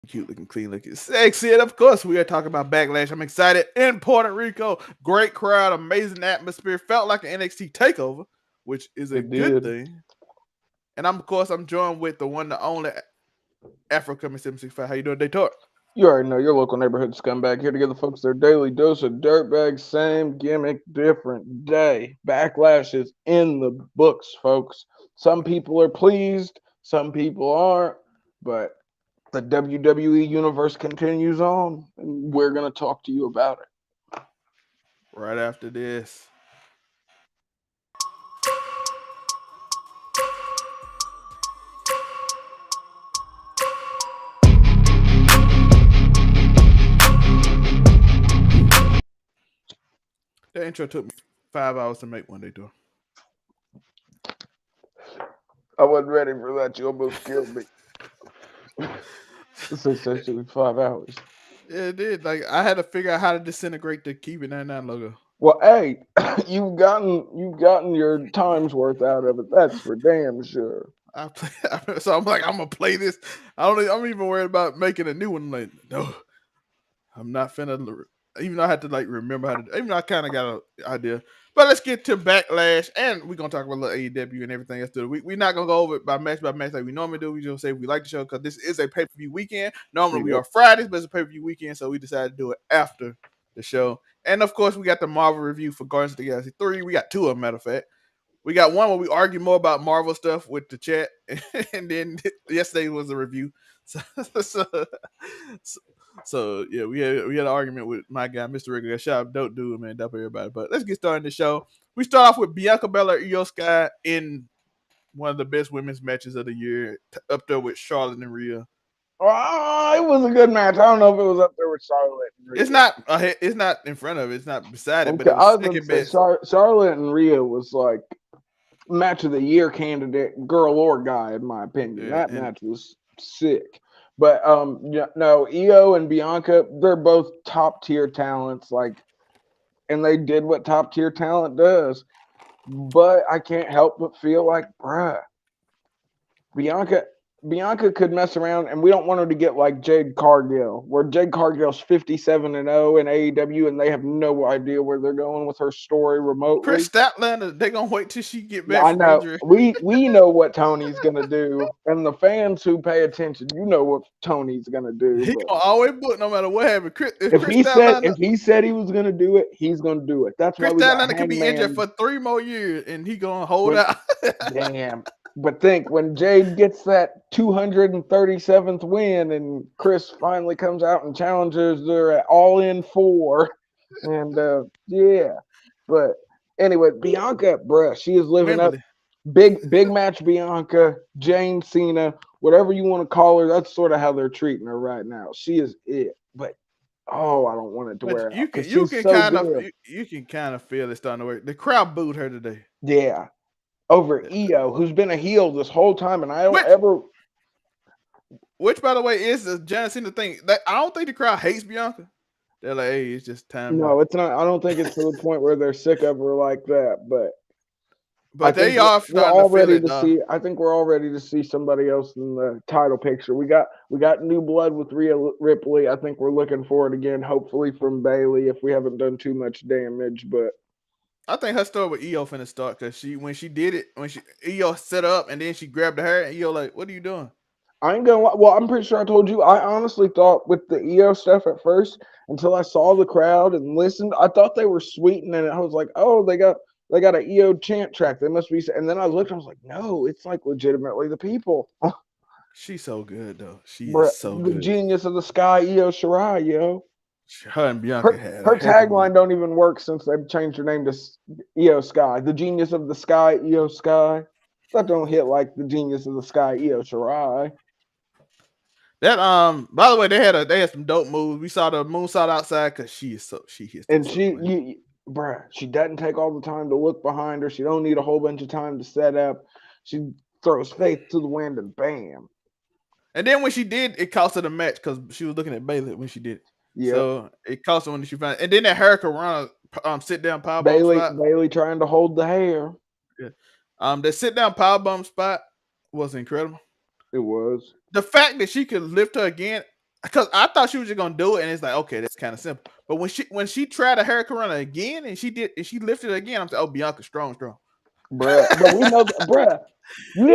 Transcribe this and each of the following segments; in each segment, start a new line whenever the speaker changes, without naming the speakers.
Cute looking, clean looking, sexy. And of course, we are talking about Backlash. I'm excited in Puerto Rico. Great crowd, amazing atmosphere. Felt like an NXT takeover, which is a
It
good
did.
thing. And I'm joined with the one, the only Afro coming 765. How you doing, Daytor?
You already know your local neighborhood scumbag here to give the folks their daily dose of dirtbag. Same gimmick, different day. Backlash is in the books, folks. Some people are pleased, some people aren't, but the WWE universe continues on, and we're going to talk to you about it.
Right after this. That intro took me 5 hours to make one, Daytor.
I wasn't ready for that. You almost killed me. This is actually 5 hours.
Yeah, it did. Like I had to figure out how to disintegrate the Keep It 99 logo.
Well, hey, you've gotten your time's worth out of it. That's for damn sure.
So I'm like, I'm gonna play this. I'm even worried about making a new one. I'm like, no, I'm not finna. Even though I had to like remember how to. Even though I kind of got an idea. But let's get to Backlash, and we're gonna talk about a little AEW and everything else. We're not gonna go over it by match like we normally do. We just say we like the show because this is a pay per view weekend. Normally we
Yep.
are Fridays, but it's a pay per view weekend, so we decided to do it after the show. And of course, we got the Marvel review for Guardians of the Galaxy 3. We got two, of them, matter of fact. We got one where we argue more about Marvel stuff with the chat, and then yesterday was a review. So, so, so yeah, we had an argument with my guy, Mr. Regular. Shout out, dope dude, man, dope everybody. But let's get started in the show. We start off with Bianca Belair, Io Sky in one of the best women's matches of the year, up there with Charlotte and Rhea.
Oh, it was a good match. I don't know if it was up there with Charlotte and Rhea.
It's not in front of it. It's not beside it, but
Okay,
it was
I was going to
second
say
best.
Charlotte and Rhea was like match of the year candidate, girl or guy, in my opinion.
Yeah,
That
and
match was sick. But no, Io and Bianca, they're both top tier talents. Like, and they did what top tier talent does. But I can't help but feel like, bruh, Bianca Bianca could mess around, and we don't want her to get like Jade Cargill, where Jade Cargill's 57-0 in AEW, and they have no idea where they're going with her story
Chris
remotely.
Statlander, they gonna wait till she get back
I
from
know
injury.
we know what Tony's gonna do, and the fans who pay attention, you know what Tony's gonna do.
He
But
gonna always book no matter what happens. If
if
Chris
he said
Statlander
if he said he was gonna do it, he's gonna do it. That's why
Chris
we got
Statlander could be injured
Hangman.
for 3 more years and he gonna hold
When
out.
damn. But think when Jade gets that 237th win and Chris finally comes out and challenges her at All In 4. And yeah. But anyway, Bianca, bruh, she is living up.
Wembley.
Big match Bianca, Jane Cena, whatever you want to call her. That's sort of how they're treating her right now. She is it. But oh, I don't want it to
But
wear out because
you
she's
can
so
kind of
good.
you can kind of feel it starting to work. The crowd booed her today.
Yeah. Over Io, who's been a heel this whole time, and I don't
Which
ever.
by the way is the John Cena thing. I don't think the crowd hates Bianca. They're like, hey, it's just time to.
No, it's not. I don't think it's to the point where they're sick of her like that. But I
But
think
they are
we're
starting to
all
feel
ready
it,
to
though.
see. I think we're all ready to see somebody else in the title picture. We got new blood with Rhea Ripley. I think we're looking for it again. Hopefully from Bailey if we haven't done too much damage. But
I think her story with Io finna start because when she did it, when she Io set up and then she grabbed her hair and Io like, what are you doing?
I ain't gonna. Well, I'm pretty sure I told you. I honestly thought with the EO stuff at first, until I saw the crowd and listened, I thought they were sweetening it. I was like, oh, they got an EO chant track. They must be. And then I looked. I was like, no, it's like legitimately the people.
She's so good though. She is
Bruh,
so
the
good.
genius of the sky, EO Shirai, yo.
Her and Bianca
Her
had a
her
heck of a
tagline don't even work since they've changed her name to EO Sky. The genius of the sky, EO Sky. That don't hit like the genius of the sky, EO Shirai.
that. By the way, they had some dope moves. We saw the moonsault outside because she hits that
And
so clean.
bruh, she doesn't take all the time to look behind her. She don't need a whole bunch of time to set up. She throws faith to the wind and bam.
And then when she did, it cost her the match because she was looking at Bailey when she did it.
Yep.
So it cost her when she found. And then that Hurricane Rana sit down powerbomb
Bailey
spot.
Bailey trying to hold the hair.
Yeah. That sit down powerbomb spot was incredible.
It was.
The fact that she could lift her again because I thought she was just gonna do it, and it's like, okay, that's kind of simple. But when she tried a hurricane again, and she lifted it again, I'm like, oh, Bianca, strong.
bruh. But we know that, bruh. You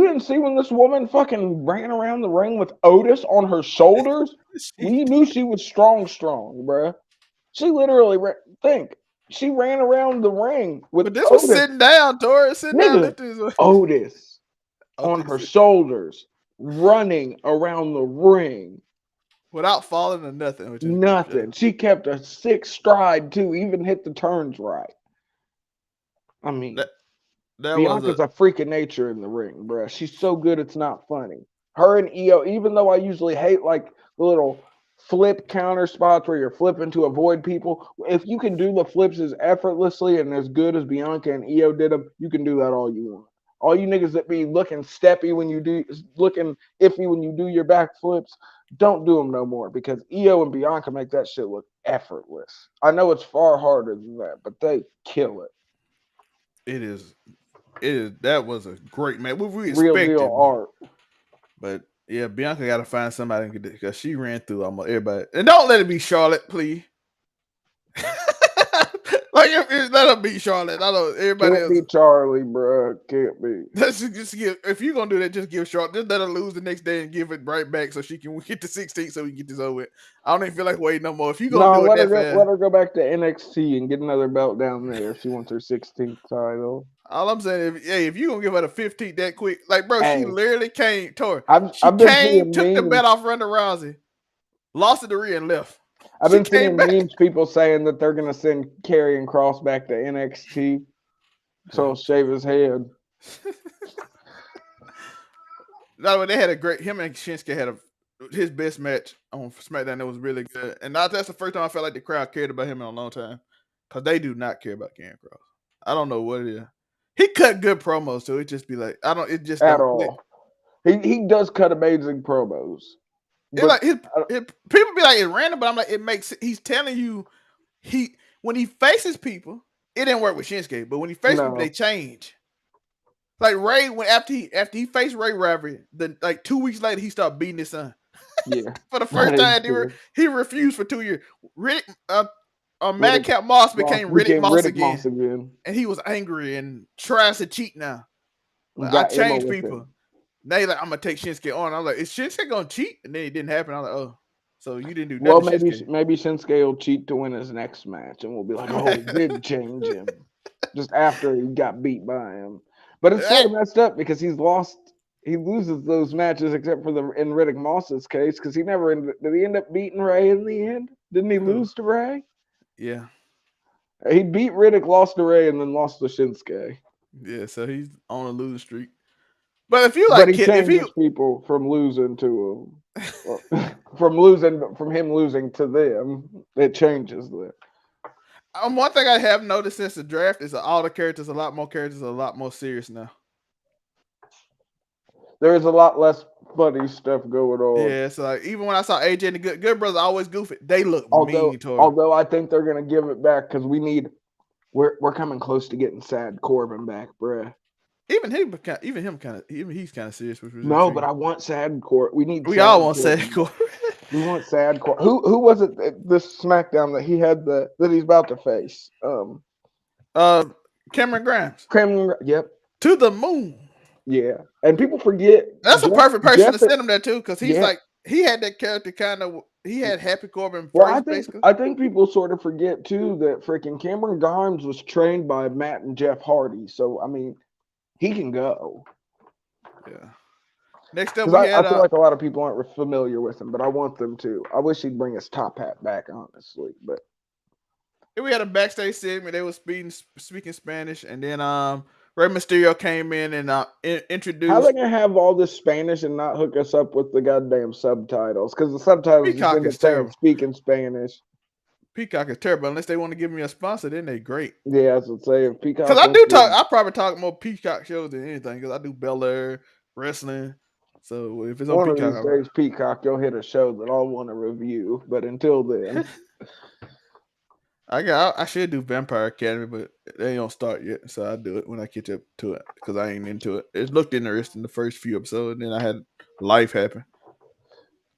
didn't see when this woman fucking ran around the ring with Otis on her shoulders? We knew she was strong, bruh. She literally think she ran around the ring with
But this was
Otis,
sitting down, Tori, sitting down,
nigga.
lifting his.
Otis
Oh,
on her shoulders, running around the ring.
without falling or nothing, which is
Nothing. She kept a 6 stride too, even hit the turns right. I
that
mean,
that was a
Bianca's a freak of nature in the ring, bruh. She's so good it's not funny. Her and Io, even though I usually hate like the little flip counter spots where you're flipping to avoid people, if you can do the flips as effortlessly and as good as Bianca and Io did them, you can do that all you want. All you niggas that be looking steppy when you do, looking iffy when you do your back flips, don't do them no more because Io and Bianca make that shit look effortless. I know it's far harder than that, but they kill it.
it is that was a great match. We
Real deal
expected,
art.
but yeah, Bianca got to find somebody because she ran through almost everybody. And don't let it be Charlotte, please. Like let her beat Charlotte. I know everybody
Can't
else.
be Charlie, bro. Can't be.
Let's just give. If you're gonna do that, just give Charlotte. Just let her lose the next day and give it right back so she can get to 16 so we can get this over with. I don't even feel like waiting no more. If you're gonna
No,
do it that
let
fast,
her go back to NXT and get another belt down there if she wants her 16th title.
all I'm saying, if you're gonna give her the 15th that quick, like bro, she
Hey,
literally came, Tori. She
I've been
came,
seeing
took the
memes.
bet off Ronda Rousey, lost it to Rhea and left.
I've
She
been
came
seeing
back.
memes. People saying that they're gonna send Karrion Cross back to NXT so he'll shave his head.
No, they had a great. Him and Shinsuke had his best match on SmackDown. That was really good, and that's the first time I felt like the crowd cared about him in a long time, because they do not care about Karrion Cross. I don't know what it is. He cut good promos, so it just be like I don't. It just
At
don't click.
all. He does cut amazing promos,
It
but
like people be like it's random, but I'm like it makes. He's telling you when he faces people, it didn't work with Shinsuke, but when he faces people, they
no,
change. Like Ray, when after he faced Ray Rivalry, then like 2 weeks later he started beating his son.
yeah,
For the
that
first
is
time,
true.
he refused for 2 years. Riddick,
Riddick
Madcap Moss
Moss
became Riddick
became
Moss
Riddick Moss
again,
again.
and he was angry and tries to cheat now. Like I
Got Emma
changed
with
people.
him.
Now he's like, I'm gonna take Shinsuke on. I'm like, is Shinsuke gonna cheat? And then it didn't happen. I'm like, oh, so you didn't do
Well,
nothing, Shinsuke.
maybe Shinsuke will cheat to win his next match, and we'll be like, "Oh, it did change him." Just after he got beat by him, but it's sort of messed up because he's lost. He loses those matches except for the in Riddick Moss's case because he never did. He end up beating Ray in the end? Didn't he lose to Ray?
Yeah,
He beat Riddick, lost to Ray, and then lost to Shinsuke.
yeah. So he's on a losing streak. But if you
But
like,
he
if you
changes people from losing to him, from him losing to them. It changes them.
one thing I have noticed since the draft is that all the characters, a lot more characters, are a lot more serious now.
There is a lot less funny stuff going on.
Yeah, so like even when I saw AJ and the Good Brothers always goofy, they look
Although
mean to her.
although I think they're gonna give it back because we're coming close to getting Sad Corbin back, bruh.
Even he's kind of serious, which was
No, but
intriguing.
I want Sad Corbin. We need
We
Sad
all want Sad
Corbin back.
Corbin.
We want Sad Corbin. Who was it this SmackDown that he had that he's about to face?
uh, Cameron Grimes
Kremlin. Yep.
to the moon.
Yeah. And people forget
That's a perfect person
Jeff.
to send him there too, because he's
Yeah.
like he had that character kind of. He had Happy Corbin
Well,
first, basically.
I think people sort of forget too that freaking Cameron Grimes was trained by Matt and Jeff Hardy. So I mean, he can go.
Yeah. Next up,
Because
we had
I feel like a lot of people aren't familiar with him, but I want them to. I wish he'd bring his top hat back, honestly. But
a backstage segment. They were speaking Spanish, and then Rey Mysterio came in and
how are they
introduced
gonna have all this Spanish and not hook us up with the goddamn subtitles? Because the subtitles just
Peacock
end up
is
saying
terrible.
speaking Spanish.
Peacock is terrible unless they want to give me a sponsor. Then they great.
Yeah, I would say if
Because
Peacock
I
wants
do talk.
to,
I probably talk more Peacock shows than anything. Because I do Belair wrestling. So if it's on
one of
Peacock,
these days, Peacock, you'll hit a show that I'll want to review. But until then,
I should do Vampire Academy, but they don't start yet. So I do it when I catch up to it because I ain't into it. It looked interesting the first few episodes, and then I had life happen.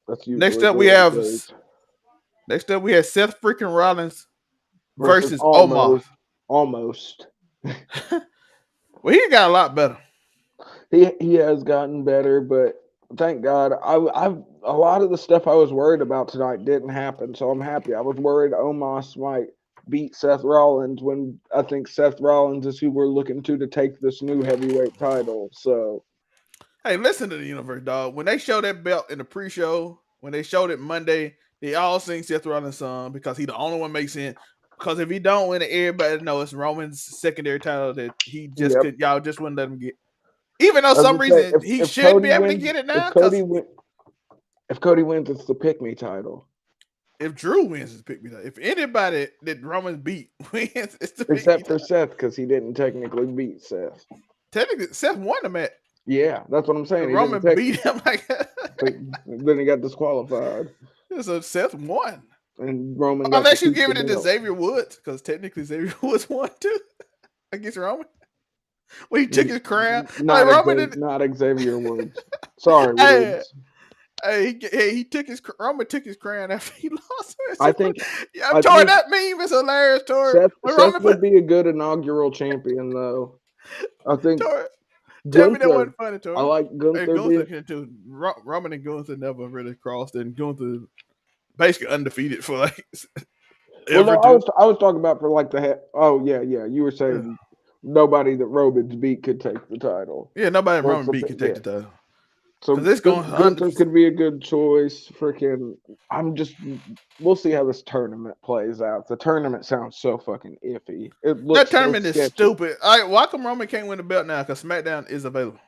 That's
Next
usually
up,
the
we
way it
have
goes.
Seth freaking Rollins
Versus
versus Omos.
almost.
Well, he got a lot better.
He has gotten better, but thank God. I've a lot of the stuff I was worried about tonight didn't happen, so I'm happy. I was worried Omos might beat Seth Rollins when I think Seth Rollins is who we're looking to take this new heavyweight title. So
Hey, listen to the universe, dog. When they show that belt in the pre-show, when they showed it Monday, they all sing Seth Rollins' song because he the only one makes sense. Because if he don't win it, everybody know it's Roman's secondary title that he just
yep.
could. Y'all just wouldn't let him get. Even though
I was
some
gonna say
reason he should be able to get it now. Because
if Cody wins, it's the pick me title.
if Drew wins, it's pick me title. If anybody that Roman beat wins, it's the pick me
Except for
title.
Seth, because he didn't technically beat Seth.
Technically, Seth won the match.
Yeah, that's what I'm saying. He didn't
Roman beat him like
then he got disqualified.
so Seth won.
And Roman got to
Unless you
keep
give
the
it to
belt.
Xavier Woods, because technically Xavier Woods won too against Roman. When he took his crown, like Roman did.
Not Xavier Woods. Sorry,
Hey,
Woods.
he took his Roman took his crown after he lost.
I think
Yeah,
I
Tori,
think
that meme is hilarious. Tori, when
Seth
Roman put
would be a good inaugural champion though. I think
Tori, tell me that
Gunther.
wasn't funny,
I
Tori.
like
Hey,
Gunther
Gunther
being.
can too. Roman and Gunther never really crossed, and Gunther basically undefeated for like
Well, no,
ever too.
I was talking about for like Oh yeah, yeah. You were
Yeah,
saying nobody that Roman's beat could take the title.
yeah, nobody
Well, it's
Roman
a
beat could take
yeah.
the title because
So
it's going
Gunther
100%.
could be a good choice. Freaking, we'll see how this tournament plays out. The tournament sounds so fucking iffy. It
That
looks so
tournament is
sketchy.
stupid. All right, why come Roman can't win the belt now? Because SmackDown is available,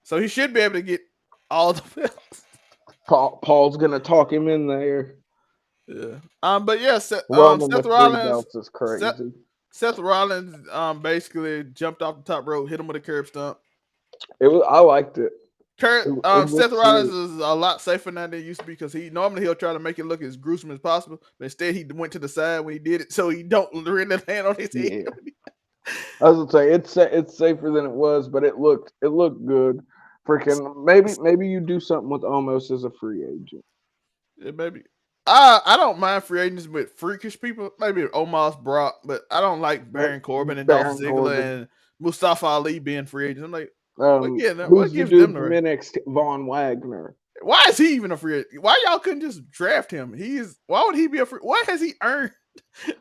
so he should be able to get all the belts.
Paul's gonna talk him in there.
Yeah. But yeah,
Roman
Seth
with three
Rollins,
belts is
Seth,
crazy.
Seth Rollins, basically jumped off the top rope, hit him with a curb stomp.
I liked it. It
Seth
looked
Rollins
sweet.
is a lot safer now than he used to be because he'll try to make it look as gruesome as possible, but instead he went to the side when he did it, so he don't really land on his head.
Yeah, I was gonna say it's safer than it was, but it looked good. Freaking maybe you do something with Omos as a free agent.
Yeah, maybe. I don't mind free agents with freakish people. Maybe Omos Brock, but I don't like Baron Corbin and Dolph
Baron
Ziggler
Corbin.
and Mustafa Ali being free agents. I'm like, what
Who's the
gives them
dude
the
from
right?
NXT? Von Wagner.
Why is he even a free agent? Why y'all couldn't just draft him? Why would he be a free? What has he earned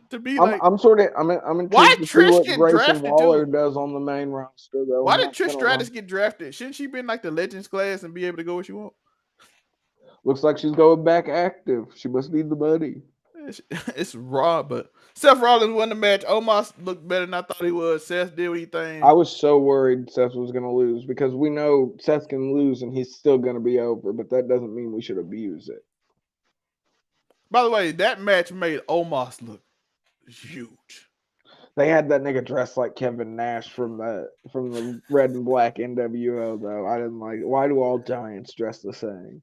to be like?
I'm
Why
intrigued to see
Trish
what
get
Grayson
drafted
Waller
too?
does on the main roster though.
Why
I'm
did
not
Trish
gonna lie.
Stratus get drafted? Shouldn't she been like the Legends class and be able to go where she want?
Looks like she's going back active. She must need the money.
It's raw, but Seth Rollins won the match. Omos looked better than I thought he was. Seth did what he
I
thing.
was so worried Seth was gonna lose because we know Seth can lose and he's still gonna be over, but that doesn't mean we should abuse it.
By the way, that match made Omos look huge.
They had that nigga dressed like Kevin Nash from the red and black NWO though. I didn't like. Why do all giants dress the same?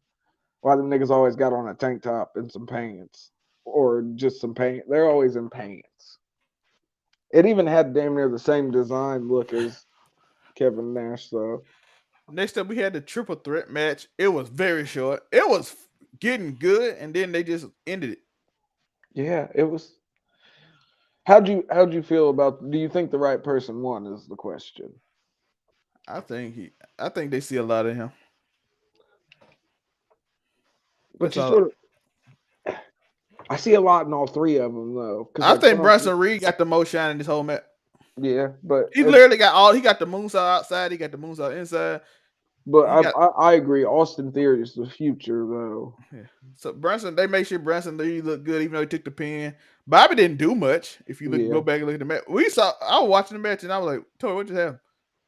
Why the niggas always got on a tank top and some pants, or just some pants? They're always in pants. It even had damn near the same design look as Kevin Nash though.
Next up, we had the triple threat match. It was very short. It was getting good, and then they just ended it.
Yeah, it was. How'd you feel about? Do you think the right person won? Is the question.
I think they see a lot of him.
But
That's
you
all.
sort of. I see a lot in all three of them though, because
I
like
think Bronson Reed got the most shine in this whole match.
yeah, but
He literally got all. He got the moonsault outside. He got the moonsault inside. He got
I agree. Austin Theory is the future though.
yeah. So Brunson, they make sure Brunson Lee looked good, even though he took the pin. Bobby didn't do much. If you
Yeah,
go back and look at the match, I was watching the match and I was like, "Tori, what just happened?"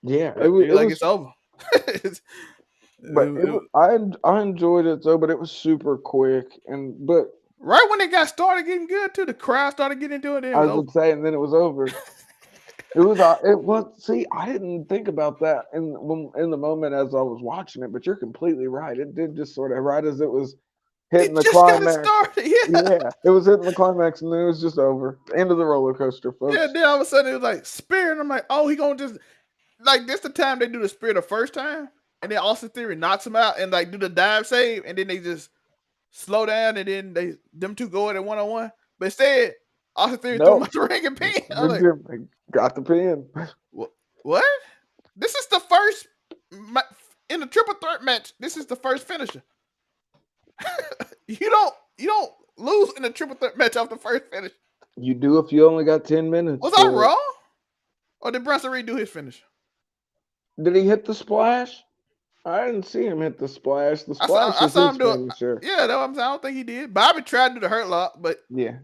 yeah.
They're
It
like,
was,
"It's over."
but I enjoyed it though. But it was super quick but
Right when it got started getting good, too, the crowd started getting into it. And it
I
was
was
over.
gonna say, and then it was over. It was. See, I didn't think about that in the moment as I was watching it, but you're completely right. It did just sort of right as it was hitting
It
the
just got it
climax.
started. Yeah,
Yeah, it was hitting the climax, and then it was just over. End of the roller coaster,
yeah.
folks.
Then all of a sudden it was like spear, and I'm like, "Oh, he gonna just like this the time they do the spear the first time, and then Austin Theory knocks him out and like do the dive save, and then they just slow down, and then them two go at it 1-on-1. But instead, Austin Theory threw him
No,
out the ring and pin. I'm like,
got the pin.
what? This is the first in a triple threat match. This is the first finisher. you don't lose in a triple threat match off the first finish.
You do if you only got 10 minutes.
Was I wrong? Or did Bronson redo his finish?
Did he hit the splash? I didn't see him hit the splash. The splash
I
is
saw
his
him do it.
finisher.
Yeah, I don't think he did. Bobby tried to do the hurt lock, but
Yeah.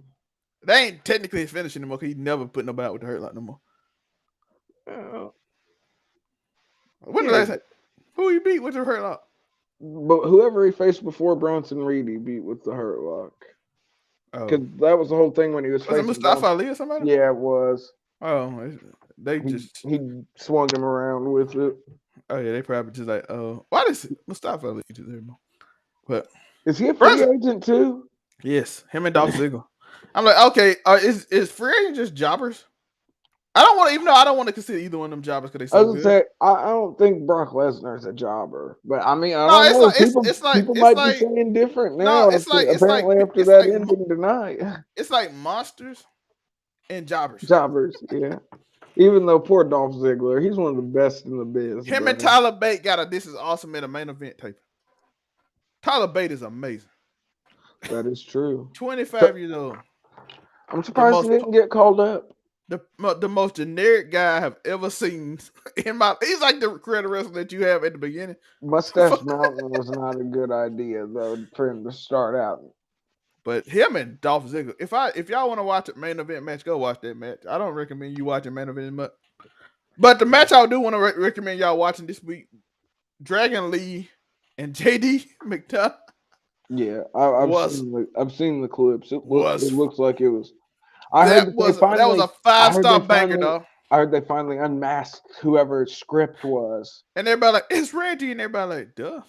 they ain't technically his finish anymore because he never put nobody out with the hurt lock no more. When did I say who he beat with the hurt lock?
But whoever he faced before Bronson Reed, he beat with the hurt lock. Because that was the whole thing when he was facing.
Was it Mustafa Ali or somebody?
Yeah, it was.
Oh,
he swung him around with it.
Oh yeah, they probably just like, why does Mustafa Ali do there? But
is he a free agent too?
Yes, him and Dolph Ziggler. I'm like, okay, is free agent just jobbers? I don't want to consider either one of them jobbers because they so good.
Say, I don't think Brock Lesnar is a jobber, but I mean, I don't know. People might be saying different now.
No,
apparently after that ending tonight,
it's like monsters and jobbers.
Jobbers, yeah. Even though poor Dolph Ziggler, he's one of the best in the biz.
Him and Tyler Bate got a "This Is Awesome" in a main event tape. Tyler Bate is amazing.
That is true.
25 years old.
I'm surprised he didn't get called up.
The most generic guy I have ever seen in my. He's like the creative wrestler that you have at the beginning.
Mustache Mountain was not a good idea though for him to start out.
But him and Dolph Ziggler. If y'all want to watch a main event match, go watch that match. I don't recommend you watching main event much. But the match I do want to recommend y'all watching this week: Dragon Lee and JD McDonough.
Yeah, I've seen the clips. It looks like it was. That was
a 5-star banger, though.
I heard they finally unmasked whoever script was.
And everybody like, it's Reggie, and everybody like, duh.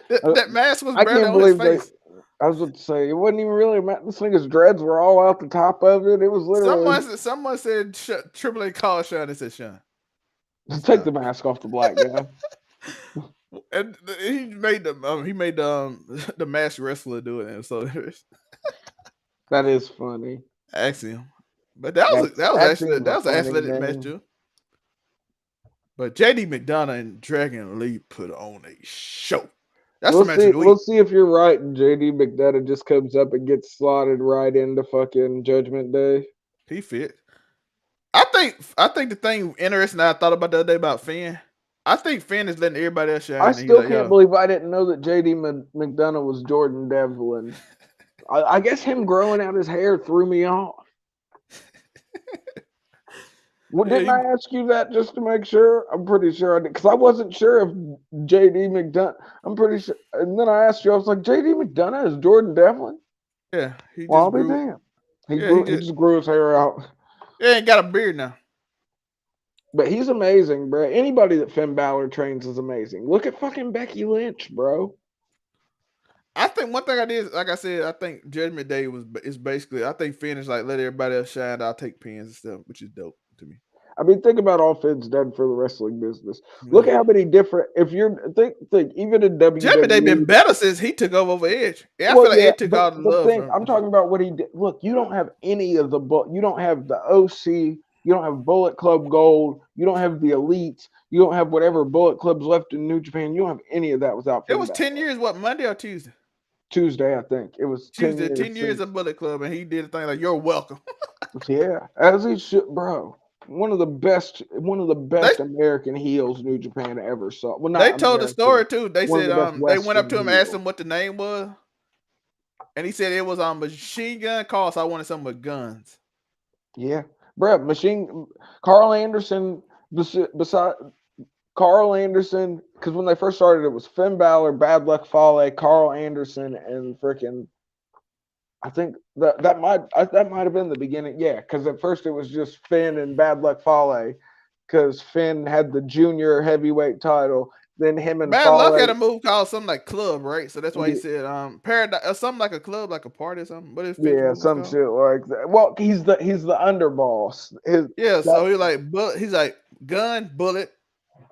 that mask was barely on his face.
I was about to say, it wasn't even really this nigga's dreads were all out the top of it. It was literally
someone said Triple H called Sean and said, Sean,
take the mask off the black guy.
And he made the masked wrestler do it, and so
that is funny.
Axiom, but that was an athletic match too. But JD McDonough and Dragon Lee put on a show. That's the match of the week.
We'll see if you're right. And JD McDonough just comes up and gets slotted right into fucking Judgment Day.
He fit. I think the thing interesting that I thought about the other day about Finn. I think Finn is letting everybody else shine.
I still can't believe I didn't know that JD McDonough was Jordan Devlin. I guess him growing out his hair threw me off. Well, didn't I ask you that just to make sure? I'm pretty sure I did, because I wasn't sure if JD McDonough. I'm pretty sure. And then I asked you, I was like, JD McDonough is Jordan Devlin?
Yeah.
I'll be damned. He just grew his hair out.
Yeah, he got a beard now.
But he's amazing, bro. Anybody that Finn Balor trains is amazing. Look at fucking Becky Lynch, bro.
I think one thing I did, like I said, I think Judgment Day is basically, I think Finn is like, let everybody else shine. I'll take pins and stuff, which is dope to me.
I mean, think about all Finn's done for the wrestling business. Look at how many different. If you're think even in WWE,
Judgment Day been better since he took over Edge. Yeah, I feel like Edge took all the love.
I'm talking about what he did. Look, you don't have any of the you don't have the OC. You don't have Bullet Club Gold. You don't have the Elites. You don't have whatever Bullet Club's left in New Japan. You don't have any of that without Finn.
It was 10 years. What, Monday or Tuesday?
Tuesday, I think it was
Tuesday. 10 years of Bullet Club, and he did a thing like "You're welcome."
Yeah, as he should, bro. One of the best American heels New Japan ever saw. Well,
they told the story too. They said they went up to him, asked him what the name was, and he said it was on Machine Gun Call. So I wanted something with guns.
Yeah, bro. Carl Anderson. Beside Carl Anderson, because when they first started, it was Finn Balor, Bad Luck Fale, Carl Anderson, and freaking. I think that might have been the beginning. Yeah, because at first it was just Finn and Bad Luck Fale, because Finn had the junior heavyweight title. Then him and
Bad
Fale,
Luck had a move called something like Club, right? So that's why he said Paradise or something like a club, like a party or something. But
some shit like that. Well, he's the underboss.
So he's like Gun, Bullet,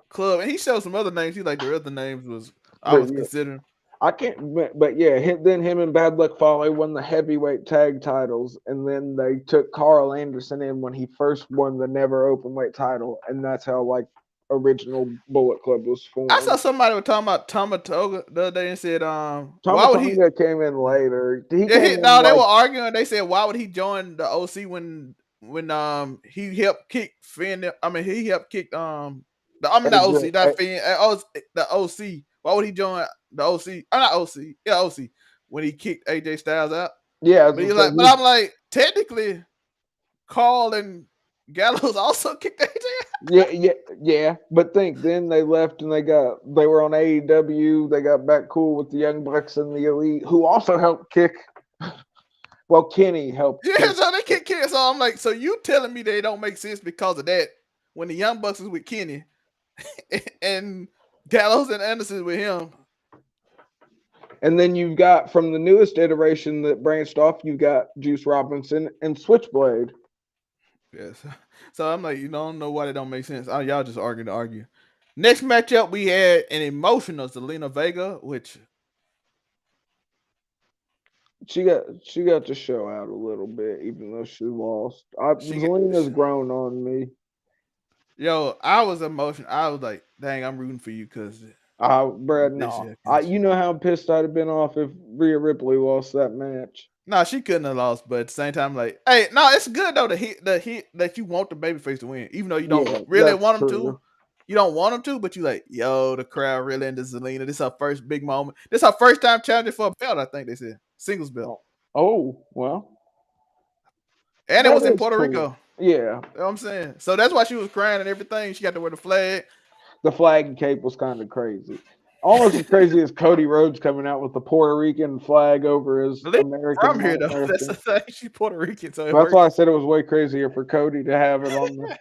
Club, and he showed some other names. He like the other names was I was considering.
I can't, but yeah, then him and Bad Luck Fale won the heavyweight tag titles, and then they took Carl Anderson in when he first won the never openweight title, and that's how like original Bullet Club was
I saw
formed.
somebody was talking about Tamatoga the other day and said, why would he?
Tomatonga came in later. He
Yeah,
came in
no, they were
like
arguing. They said, why would he join the OC when he helped kick Finn? I mean, he helped kick the I mean not
AJ.
OC, not Finn, the OC. Why would he join the OC? I'm not OC, yeah, OC when he kicked AJ Styles out.
Yeah, I was
But he's
gonna
like,
say
but I'm like, technically, Carl and Gallows also kicked AJ out.
yeah. But think then they left and they were on AEW. They got back cool with the Young Bucks and the Elite, who also helped kick. Well, Kenny helped.
Yeah, so they kick Kenny. So I'm like, so you telling me they don't make sense because of that when the Young Bucks is with Kenny and Gallows and Anderson with him.
And then you've got from the newest iteration that branched off, you've got Juice Robinson and Switchblade.
Yes. So I'm like, you don't know why they don't make sense. Oh, y'all just arguing to argue. Next matchup, we had an emotional Zelina Vega, which
She got to show out a little bit, even though she lost.
she
Zelina's grown on me.
I was emotional. I was like, dang, I'm rooting for you because
Brad,
this
no.
year.
You know how pissed I'd have been off if Rhea Ripley lost that match.
No, she couldn't have lost, but at the same time, like, hey, no, it's good though. The hit that you want the babyface to win, even though you don't
Yeah,
really
that's
want him
true.
to. You don't want him to, but you like, yo, the crowd really into Zelina. This is her first big moment. This is her first time challenging for a belt. I think they said singles belt,
Oh, well,
and it
that
was in
is
Puerto
cool.
Rico.
Yeah,
You know what I'm saying? So that's why she was crying and everything. She got to wear the flag.
the flag and cape was kind of crazy. Almost as crazy as Cody Rhodes coming out with the Puerto Rican flag over his
At least
American
from here though. That's the
non-American.
thing. She's Puerto Rican, so it
That's why I
works.
said it was way crazier for Cody to have it on the.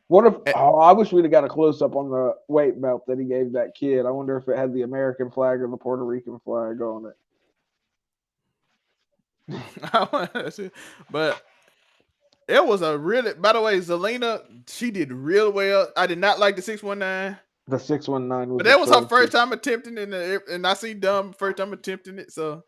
What if?
Eh,
Oh, I wish we'd have got a close up on the weight belt that he gave that kid. I wonder if it had the American flag or the Puerto Rican flag on it.
but it was a really. By the way, Zelina, she did real well. I did not like the 619,
The 619 was
but that was her
atrocious.
first time attempting it, and I see Dumb first time attempting it. So,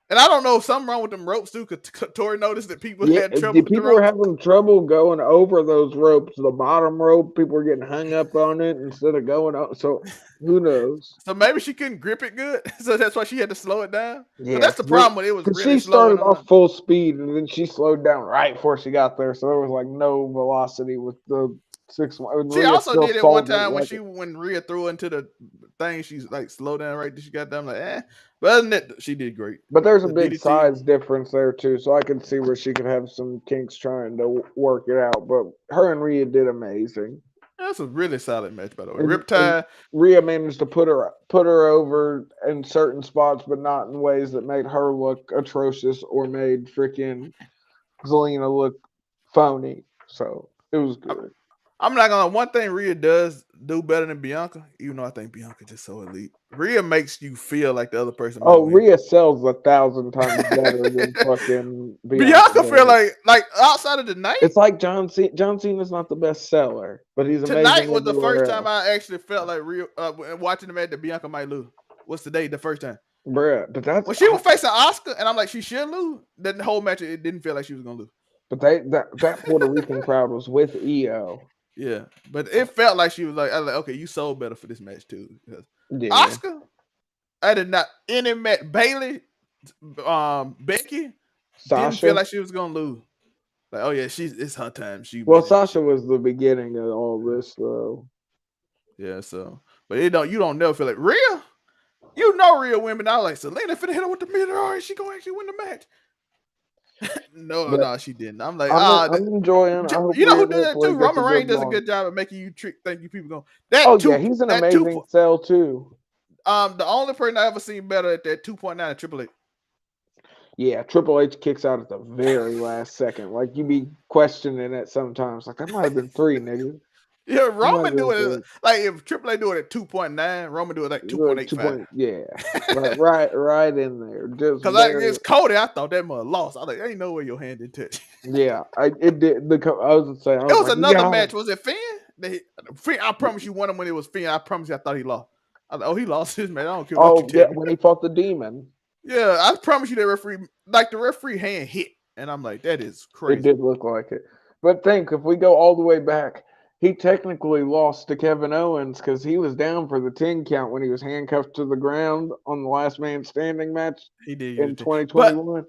and I don't know if something wrong with them ropes too. Because Tori noticed that people
Yeah,
had trouble with the
people were
ropes.
having trouble going over those ropes. The bottom rope, people were getting hung up on it instead of going up. So who knows?
So maybe she couldn't grip it good. So that's why she had to slow it down. Because
Yeah,
that's the problem with it. It was
because
really
she
slow. And
started
I'm like,
off full speed and then she slowed down right before she got there. So there was like no velocity with the 6-1. And
she
Rhea
also
still
did it one
sold it
time
like
when Rhea threw into the thing. She's like slow down right. She got down like But other than that, she did great.
But there's a
The
big
DDT.
size difference there too, so I can see where she could have some kinks trying to work it out. But her and Rhea did amazing.
That's a really solid match, by the way.
And
Riptide.
Rhea managed to put her over in certain spots, but not in ways that made her look atrocious or made freaking Zelina look phony. So it was good.
I'm not gonna. One thing Rhea does do better than Bianca, even though I think Bianca just so elite. Rhea makes you feel like the other person might
Oh,
win.
Rhea sells 1,000 times better than fucking Bianca
Bianca feel
does.
like outside of the night.
It's like John Cena. John Cena's not the best seller, but he's
Tonight
amazing
was the first
everywhere
time
else.
I actually felt like real watching the match that Bianca might lose. What's today? The first time
Bruh, but that's
when she was facing Oscar, and I'm like, she should lose. That whole match, it didn't feel like she was gonna lose.
but that Puerto Rican crowd was with EO.
Yeah, but it felt like she was like, I was like, okay, you sold better for this match too. Because
Yeah,
Oscar, I did not any match. Bailey, Becky didn't feel
Sasha.
like she was gonna lose. Like, oh yeah, it's her time. She
Well,
winning.
Sasha was the beginning of all this, though.
Yeah, so but you don't never feel like Rhea. You know real women. I was like, Selena finna hit her with the meter. All right, she gonna actually win the match.
But
No, she didn't. I'm like,
I'm enjoying. I hope
you know
Rhea
who did that
Ripley
too?
gets a
Roman
good
Reigns does a
run.
good job of making you think you people going
Oh yeah, he's an amazing sell too.
The only person I ever seen better at that 2.9 is Triple H.
Yeah, Triple H kicks out at the very last second. Like you be questioning it sometimes. Like that might have been 3, nigga.
Yeah,
That might have
Roman
been
do it
3.
like if Triple H do it at 2.9, Roman do it like 2.85.
Yeah, right in there. Just
Because
very.
against Cody, I thought that mother lost. I was like, ain't no way your hand didn't touch.
Yeah, it did. I was saying, I
It
was
was
like,
another
yeah,
match. Was it Finn? Finn, I promise you, one of them when it was Finn. I promise you, I thought he lost. I was like, oh, he lost his match. I don't care what you
Oh
tell
yeah,
me.
when he fought the demon,
Yeah, I promise you that referee, like the referee hand hit. And I'm like, that is
it
crazy.
did look like it. But think if we go all the way back, he technically lost to Kevin Owens because he was down for the 10 count when he was handcuffed to the ground on the Last Man Standing match
He did
in
use it. But
2021.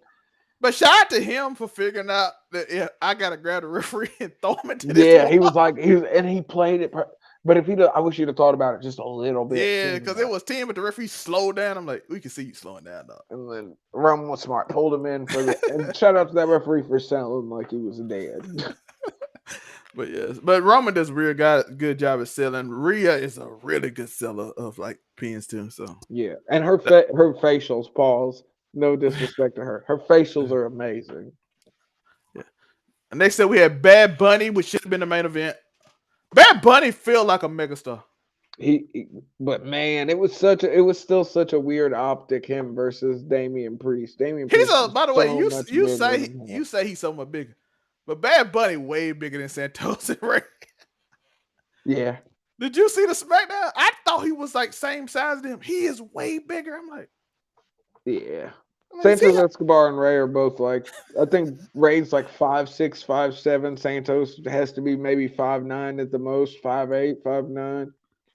shout out to him for figuring out that I gotta grab the referee and throw him into this
Yeah, he
wall.
was like he played it. But if he'd, I wish he'd have thought about it just a little bit
Yeah, because it
sooner.
was 10, but the referee slowed down. I'm like, we can see you slowing down, dog.
And then Roman was smart, pulled him in for the. And shout out to that referee for selling like he was dead.
But yes, but Roman does a real good job at selling. Rhea is a really good seller of like pins too. So
Yeah, and her her facials, pause. No disrespect to her. Her facials are amazing.
yeah. And next up we had Bad Bunny, which should have been the main event. Bad Bunny feel like a megastar.
But man, it was still such a weird optic him versus Damian Priest. Damian
He's
Priest
a,
is
by the way,
so much bigger than him.
you say he's so much bigger, but Bad Bunny way bigger than Santos and Ray.
Yeah,
Did you see the SmackDown? I thought he was like same size as him. He is way bigger.
yeah.
I'm like, is he?
Santos Escobar and Ray are both like I think Ray's like 5'6", 5'7". Santos has to be maybe 5'9" at the most, 5'8", 5'9".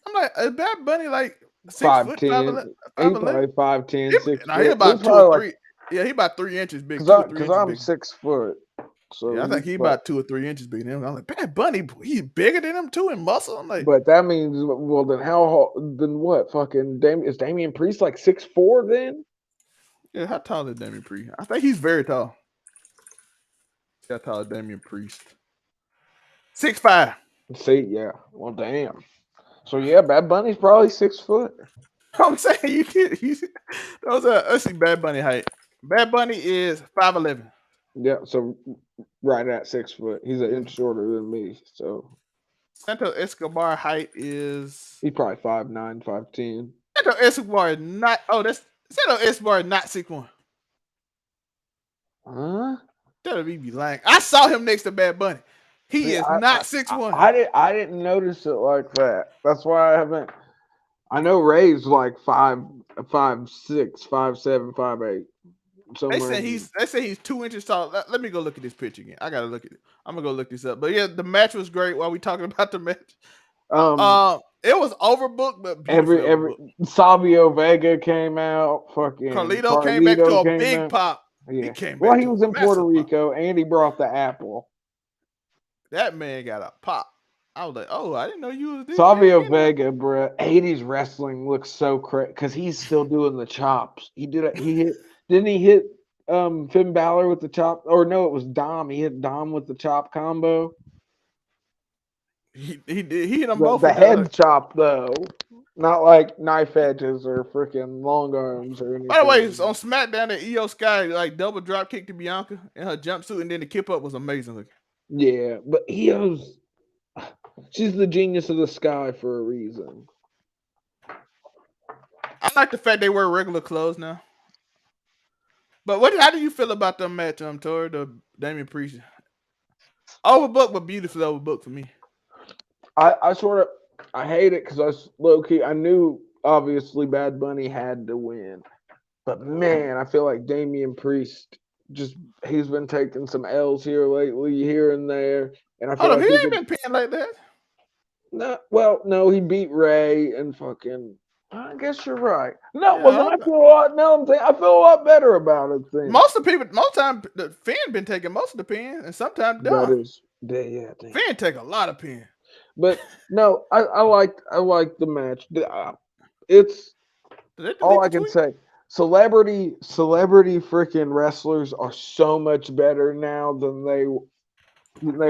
I'm like, is Bad Bunny like 6 foot,
5'10".
5'11"?
He probably 5'10",
He,
6
he
foot. He
about two or
probably like
three. Yeah, he about 3 inches big, 2 or 3 inches
I'm
big.
6 foot.
Yeah,
So
I think he
but
about 2 or 3 inches bigger than him. I'm like, Bad Bunny, he's bigger than him too in muscle. I'm like,
but that means well then what? Fucking is Damian Priest like 6'4" then?
yeah, how tall is Damian Priest? I think he's very tall. How tall is Damian Priest? 6'5".
See, yeah. Well, damn. So yeah, Bad Bunny's probably 6 foot.
I'm saying those are let's see Bad Bunny height. Bad Bunny is 5'11".
Yeah, so right at 6 foot. He's an inch shorter than me, so
Santos Escobar height is
he's probably 5'9", 5'10".
Santos Escobar is not. Oh, that's Santos Escobar is not 6'1".
Huh?
That'll be lying. I saw him next to Bad Bunny. He
See,
is not 6'1".
I didn't notice it like that. That's why I haven't. I know Ray's like 5'6", 5'7", 5'8". Somewhere.
They say he's 2 inches tall. Let me go look at this picture again. I gotta look at it. I'm gonna go look this up. But yeah, the match was great. While we talking about the match,
Um,
it was overbooked but beautifully
every
overbooked.
Savio Vega came out. Fucking
Carlito came back to
Carlito
a
came
big
out.
pop. He
Yeah.
came
Well,
back
he
to
was
a
in Puerto
massive pop.
Rico, and he brought the apple.
That man got a pop. I was like, oh, I didn't know you was this big.
Savio Vega, bruh, 80s wrestling looks so crazy because he's still doing the chops. He did it. He hit. Didn't he hit Finn Balor with the chop? Or no, it was Dom. He hit Dom with the chop combo.
He did. He hit them
The
both
the
with that.
head chop though, not like knife edges or freaking long arms or
By the way,
anything.
on SmackDown, that Io Sky like double drop kick to Bianca in her jumpsuit, and then the kip up was amazing looking.
Yeah, but Io's she's the genius of the sky for a reason.
I like the fact they wear regular clothes now. But what? How do you feel about the match, Tori, the Damian Priest? Overbooked, but beautifully overbooked for me.
I sort of I hate it because I was low key. I knew obviously Bad Bunny had to win, but man, I feel like Damian Priest just he's been taking some L's here lately, here and there, and I feel
Hold up, he
like he
ain't
could.
been pinned like that.
No, well, no, he beat Ray and fucking. I guess you're right. No,
Yeah,
well then I feel a lot. No, I'm saying I feel a lot better about it. Then
most time, the Finn been taking most of the pins, and sometimes
that
Dom.
is, yeah, damn.
Finn take a lot of pins.
But no, I like the match. It's
Did they
all
delete
I
the
can
tweet?
say. Celebrity freaking wrestlers are so much better now than they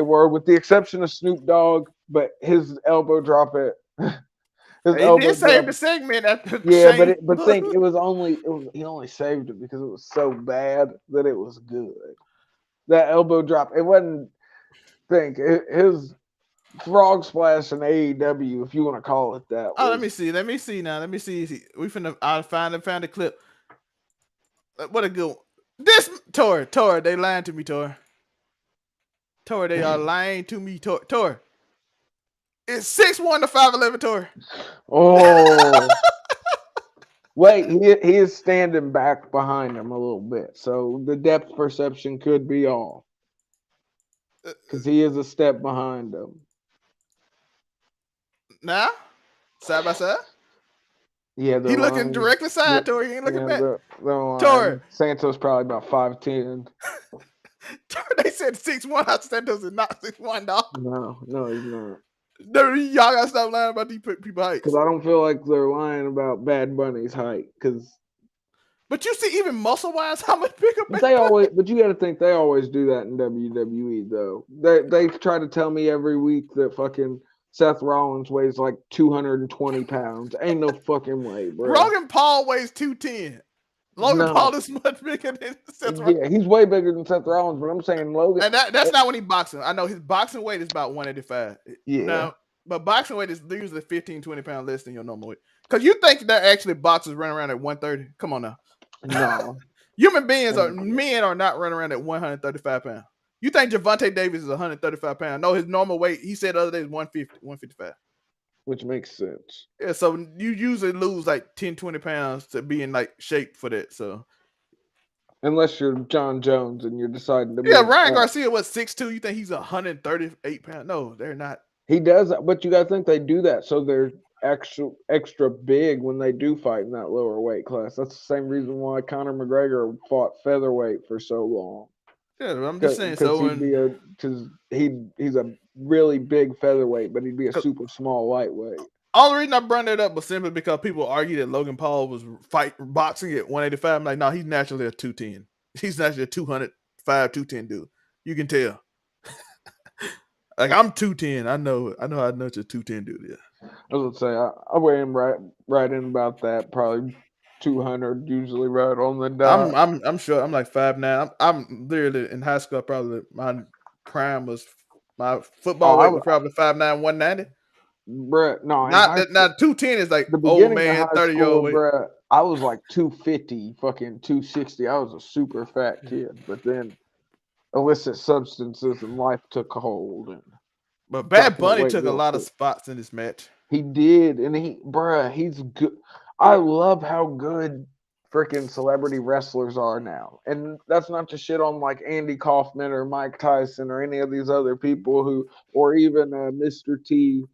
were, with the exception of Snoop Dogg. But his elbow drop it, his
He
elbow
did save
drop.
the segment after
Yeah,
Shane.
but think he only saved it because it was so bad that it was good. That elbow drop, it wasn't. Think his frog splash in AEW, if you want to call it that,
Oh, let
was
me see. Let me see now. Let me see. We finna. I found the clip. What a good one. This Tor. They lying to me, Tor. They are lying to me, Tor. It's 6'1" to 5'11", Tor.
oh Wait, he is standing back behind him a little bit, so the depth perception could be off because he is a step behind him.
Now, side by side,
Yeah,
he
they're
looking
lying.
directly side Tori. He ain't looking
Yeah,
back.
they're
Tori,
lying. Santos probably about 5'10".
they said 6'1". I Santos is not 6'1", dog.
No, he's not.
No, y'all gotta stop lying about these people
Because
heights.
I don't feel like they're lying about Bad Bunny's height. Because
But you see, even muscle wise, how much bigger Bad
they always,
Bunny?
but you got to think they always do that in WWE though. They try to tell me every week that fucking Seth Rollins weighs like 220 pounds. Ain't no fucking way, bro.
Logan Paul weighs 210. Logan
No,
Paul is much bigger than Seth Rollins.
yeah, he's way bigger than Seth Rollins. But I'm saying Logan.
And that's not when he boxing. I know his boxing weight is about 185.
Yeah,
Now, but boxing weight is usually 15, 20 pounds less than your normal weight. Because you think that actually boxers run around at 130? Come on now.
no.
Human beings men are not running around at 135 pounds. You think Javante Davis is 135 pounds? No, his normal weight, he said the other day, is 150, 155.
Which makes sense.
Yeah, so you usually lose like 10, 20 pounds to be in like shape for that. So
Unless you're John Jones and you're deciding to
yeah,
move
Ryan
up.
Garcia was 6'2". You think he's 138 pounds? No, they're not.
He does that, but you got to think they do that so they're extra big when they do fight in that lower weight class. That's the same reason why Conor McGregor fought featherweight for so long.
Yeah, I'm just saying.
Because
So when
he's a really big featherweight, but he'd be a super small lightweight.
all the reason I brought that up was simply because people argue that Logan Paul was boxing at 185. I'm like, no, he's naturally a 210. He's naturally a 205, 210 dude. You can tell. Like I'm 210. I know how much a 210 dude is.
I was gonna say I weigh him right in about that, probably 200, usually right on the dot.
I'm sure I'm like 5'9". I'm literally in high school. Probably my prime was my football weight was probably 5'9", 190.
Bruh, no, in
Not
high
that
school,
now 210 is like
the
old
beginning of
man
high
30-year-old
school,
weight.
bruh, I was like 250, fucking 260. I was a super fat kid, but then illicit substances and life took a hold. And
But Bad
dropping the
Bunny
weight
took a
real
lot of
quick.
spots in this match.
He did, and he's good. I love how good freaking celebrity wrestlers are now, and that's not to shit on like Andy Kaufman or Mike Tyson or any of these other people who, or even Mr. T,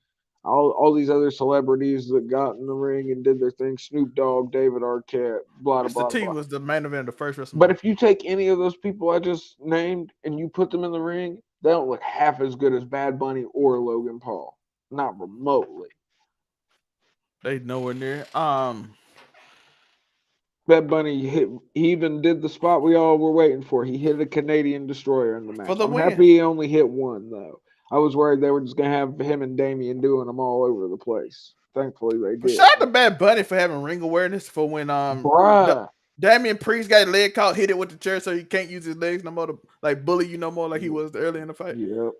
all these other celebrities that got in the ring and did their thing. Snoop Dogg, David Arquette, blah blah
Mr.
blah
T
blah.
was the main event of the first
But
WrestleMania.
if you take any of those people I just named and you put them in the ring, they don't look half as good as Bad Bunny or Logan Paul, not remotely.
They nowhere near.
Bad Bunny hit. He even did the spot we all were waiting for. He hit a Canadian destroyer in the
For
match.
the
I'm
win.
happy he only hit one though. I was worried they were just gonna have him and Damian doing them all over the place. Thankfully they
But
did.
shout out to Bad Bunny for having ring awareness for when
Bruh.
Damian Priest got his leg caught, hit it with the chair, so he can't use his legs no more to like bully you no more like he was early in the fight.
Yep.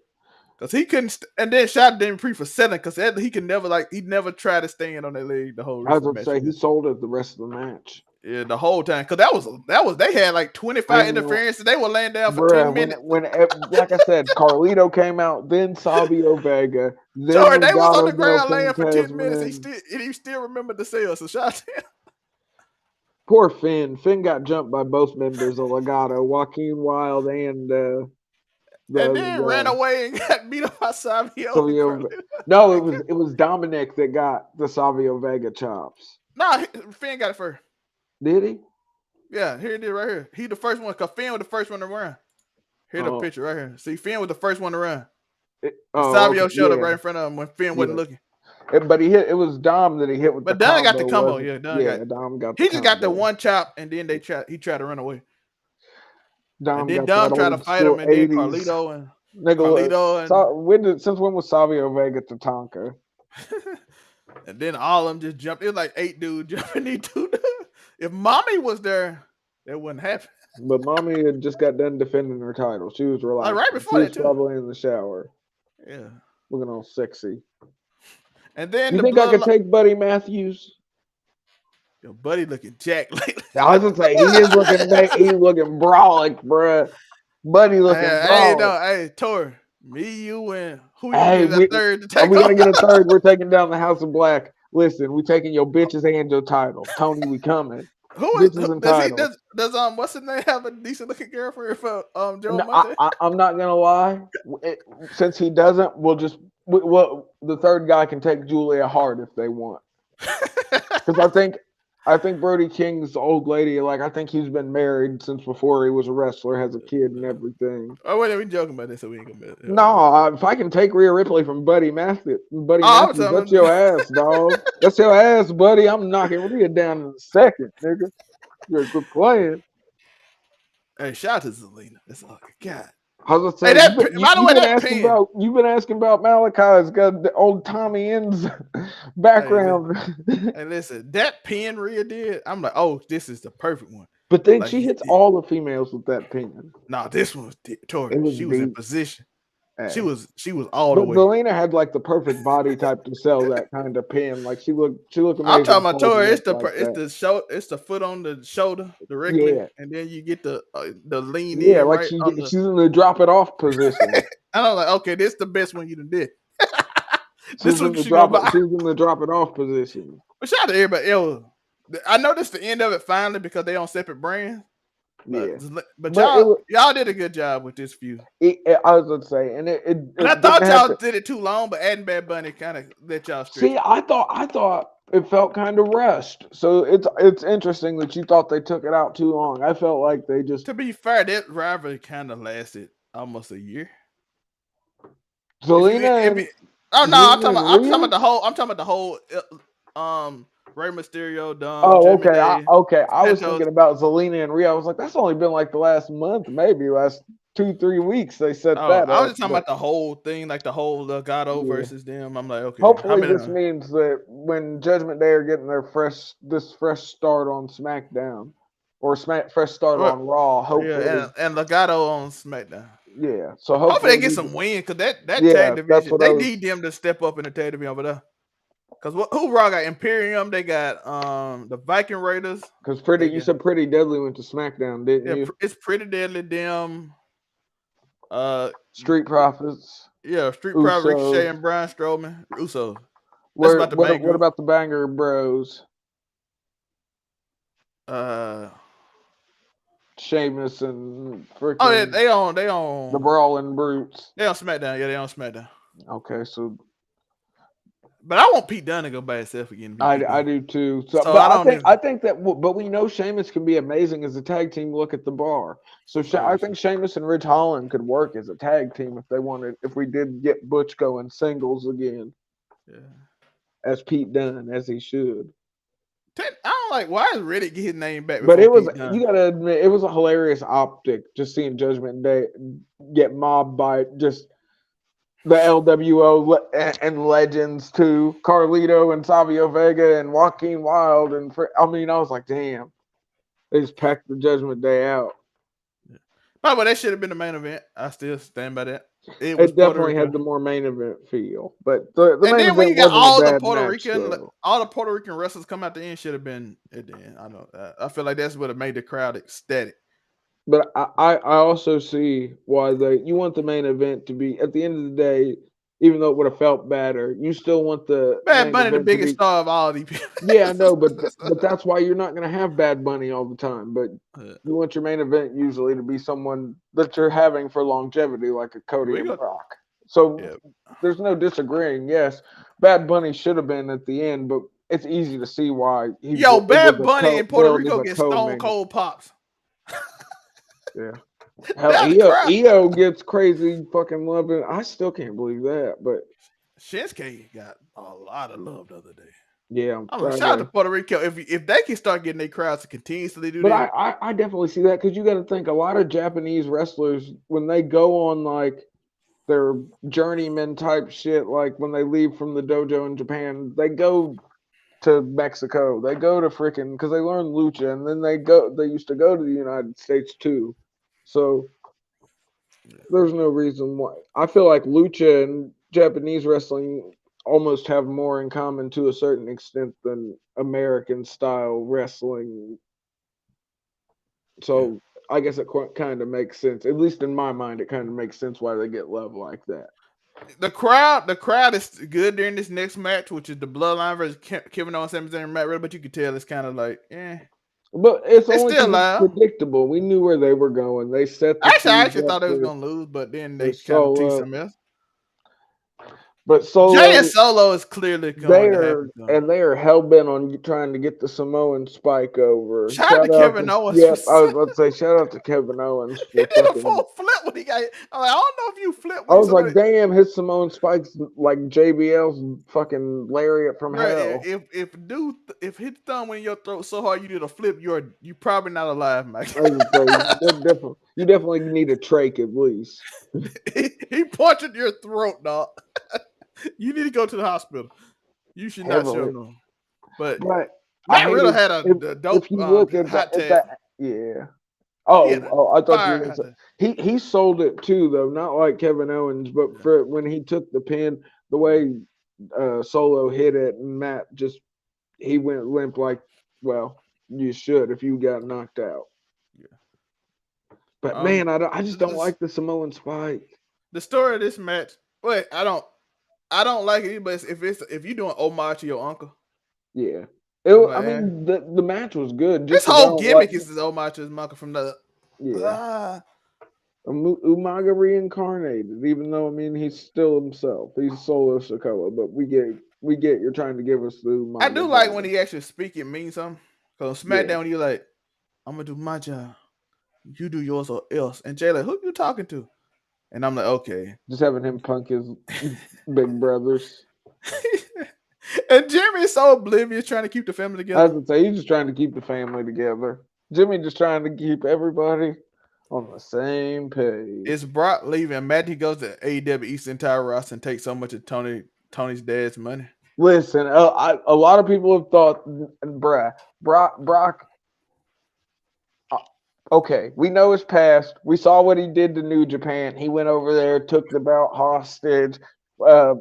Cause he couldn't, and then shout out to Damian Priest for selling, cause he could never he never tried to stand on that leg the whole
I
rest
was
of the
gonna
match.
say he sold it the rest of the match.
Yeah, the whole time, cause that was they had like 25
And
interferences. They were laying down for
bruh,
10 minutes.
when like I said, Carlito came out, then Savio Vega, then
Sorry, they was on
Legado
the
del
ground laying for 10 minutes.
Fantasma.
He still remembered to sell. So shout out to him.
Poor Finn. Finn got jumped by both members of Legado, Joaquin Wild and the
And
other
then ran
guy.
away and got beat up by Savio.
No, it was Dominic that got the Savio Vega chops.
Nah, Finn got it first.
Did he?
Yeah, here it is right here. He the first one, because Finn was the first one to run. Here's the picture right here. See, Finn was the first one to run. Savio
okay,
showed up right in front of him when Finn wasn't looking.
But he hit. It was Dom that he hit with
But
the
Don
combo.
got the combo. Yeah,
Dom got.
He just got the one chop, and then he tried to run away.
Dom
and then
got
Dom tried to fight him, and
80s.
then Carlito and
since when was Savio Vega to Tonka?
And then all of them just jumped. It was like 8 dudes jumping these 2 dudes. If Mommy was there, that wouldn't happen.
But Mommy had just got done defending her title. She was relaxed.
Right before
she was
that, too.
probably in the shower.
Yeah.
Looking all sexy.
And then
you think I could take Buddy Matthews?
Your Buddy looking jacked lately.
I was gonna say he's looking brolic, bruh. Buddy looking brolic.
Hey, Tor, me, you, and who you
get
a third to take?
Are we gonna get a third? We're taking down the House of Black. Listen, we taking your bitches and your title. Tony, we coming. Bitches and
Does he
titles.
does what's his name have a decent looking girlfriend for Joe
No,
Monte?
I'm not gonna lie. Since he doesn't, well, the third guy can take Julia Hart if they want. Because I think Brody King's old lady. Like I think he's been married since before he was a wrestler, has a kid and everything.
Oh wait, we joking about this, so we ain't gonna.
No, if I can take Rhea Ripley from Buddy
Oh, I was
Matthews,
telling
that's
him.
your ass, dog. That's your ass, buddy. I'm knocking Rhea down in a second, nigga. You're good playing.
Hey, shout out to Zelina. That's all. God.
I was gonna
Hey,
say
by the way, that pin.
you've been asking about Malachi's got the old Tommy Ends
Hey,
background.
hey, listen, that pin Rhea did. I'm like, oh, this is the perfect one.
But then
Like,
she hits all the females with that pin.
nah, this one was
It
Tori.
was
She was in
deep.
position. She
Hey.
was all the
But
way.
Zelina had like the perfect body type to sell that kind of pin. Like she looked
I'm talking
amazing
about
holding
Tori.
up like that.
It's the foot on the shoulder directly,
Yeah,
and then you get the lean
yeah,
in
like
right on the.
she's in the drop it off position.
And I'm like, okay, this the best one you done did. This
She's in
one
the
she gonna
drop
buy.
it. She's in the drop it off position.
But shout out to everybody else. I know this the end of it finally because they on separate brands. But
Yeah,
but
but it was.
y'all did a good job with this feud.
I was gonna say, and
And I
it didn't
thought
have
y'all
to.
did it too long, but adding Bad Bunny kind of let y'all stretch
See,
it.
I thought it felt kind of rushed. So it's interesting that you thought they took it out too long. I felt like they just
To be fair, that rivalry kind of lasted almost a year. If you
Zelina
if
and
you, oh no,
Zelina and
I'm talking
Rhea.
about the whole Rey Mysterio, Dom,
Oh,
Judgment
okay.
Day,
Okay. I was
Santos.
thinking about Zelina and Rhea. I was like, that's only been like the last month, maybe last 2-3 weeks they set
Oh,
that
I was
up.
just talking
But
about the whole thing, like the whole Legato
yeah,
versus them. I'm like, okay, how
hopefully
many?
this means that when Judgment Day are getting their fresh start on SmackDown or fresh start
What?
on Raw.
Yeah,
Hopefully,
and Legato on SmackDown.
yeah. So
Hopefully they
hopefully,
get some win because that tag
yeah. That's
division
what I
they
was.
need them to step up in the tag division over there. Because who Raw got Imperium? They got the Viking Raiders.
Because
They
you
got
said Pretty Deadly went to SmackDown, didn't
yeah,
you?
it's pretty deadly. Them uh
Street Profits,
yeah, Street Pride
Usos.
Ricochet and Braun Strowman. Usos. That's
Where
about the main
what
group.
about the Banger Bros?
Uh
Sheamus and
oh yeah,
freaking the Brawling Brutes.
they on SmackDown. Yeah, they on SmackDown.
Okay, so
But I want Pete Dunne to go by himself again to be Pete
I
Dunne.
do too. So,
So
but
I don't even.
I think that, but we know Sheamus can be amazing as a tag team. Look at the Bar. So
Oh
I
yeah,
think Sheamus and Ridge Holland could work as a tag team if they wanted. If we did get Butch going singles again,
yeah.
as Pete Dunne, as he should.
I don't like why is Riddick get his name back
But
before
it was,
Pete Dunne?
you gotta admit, it was a hilarious optic just seeing Judgment Day get mobbed by just the LWO and legends too, Carlito and Savio Vega and Joaquin Wild I mean, I was like, damn, they just packed the Judgment Day out.
By the way, that should have been the main event. I still stand by that. It was
It
Puerto
definitely
Rico.
had the more main event feel, but the
And
main
then when
event
you got
wasn't a bad match though.
All the Puerto Rican wrestlers come out the end should have been at the end. I know. I feel like that's what made the crowd ecstatic.
But I also see why you want the main event to be at the end of the day, even though it would have felt better, you still want the
Bad
main
Bunny, the
event to
biggest
be.
star of all these people.
Yeah, I know, but that's why you're not going to have Bad Bunny all the time. But you want your main event usually to be someone that you're having for longevity, like a Cody
we
and
go.
Brock. So
Yeah.
there's no disagreeing. Yes, Bad Bunny should have been at the end, but it's easy to see why
Yo,
it was
Bad Bunny in Puerto
billed as
Rico
a
gets stone
co-main.
cold pops.
Yeah. Hell,
That the crowd.
EO gets crazy fucking loving. I still can't believe that, but
Shinsuke got a lot of love the other day.
yeah,
I'm like, shout out to Puerto Rico. If they can start getting their crowds to continuously do
but
that,
I definitely see that because you got to think a lot of Japanese wrestlers when they go on like their journeyman type shit, like when they leave from the dojo in Japan, they go to Mexico, they go to freaking because they learn lucha, and then they used to go to the United States too, so there's no reason why. I feel like lucha and Japanese wrestling almost have more in common to a certain extent than American style wrestling.
yeah.
So I guess it kind of makes sense. At least in my mind, it kind of makes sense why they get love like that.
The crowd is good during this next match, which is the Bloodline versus Kevin Owens, Sami Zayn, and Matt Riddle. But you could tell it's kind of like,
But it's
it's
only
still
because it's
loud.
predictable. We knew where they were going. They set the
I
seeds
actually
up
thought they was gonna lose, but then
for
they kind of teased
Solo.
something else.
But
Jay and
Solo,
Solo is clearly going to happen. So.
they are hell bent on trying to get the Samoan Spike over.
Shout out to
Shout out
Kevin
to
Owens for
yep, I was about to say shout out to Kevin Owens
he
for
did a
fucking.
full flip when he got. I'm like, I don't know if you flip
I
when
was like,
somebody.
damn, his Samoan Spike's like JBL's fucking lariat from
Bro,
hell.
if his thumb went in your throat so hard you did a flip, you probably not alive, Mike.
I was gonna say you definitely need a trach at least.
he punctured your throat, dog. You need to go to the hospital. You should not show
Heavily.
no. But
But I
Matt Riddle
hated
had a
if
dope
you look at
hot tag.
that yeah.
He had a
I thought you were
fire
gonna
hot
say
tag.
he sold it too though, not like Kevin Owens, but for when he took the pin, the way Solo hit it and Matt just he went limp like well, you should if you got knocked out.
Yeah.
But man, I just don't
This,
like the Samoan Spike.
the story of this match. Wait, I don't like it, but if you're doing homage to your uncle.
Yeah. I
Like,
mean the match was good
this
just because I
whole
don't like
gimmick is his homage to his uncle from the.
yeah. Umaga reincarnated, even though I mean he's still himself. He's Solo Sikoa, but we get you're trying to give us the
I
Umaga
do like when
vibe.
he actually speak it means something. Cause on
Yeah,
SmackDown, you're like, I'm gonna do my job. You do yours or else. And Jay like, who you talking to? And I'm like, okay.
just having him punk his big brothers.
And Jimmy is so oblivious trying to keep the family
I
together.
was say he's just trying to keep the family together. Jimmy just trying to keep everybody on the same page.
It's Brock leaving. Matty goes to AEW East entire roster and takes so much of Tony's dad's money.
Listen, a lot of people have thought, Brock. Okay, we know his past. We saw what he did to New Japan. He went over there, took the belt hostage.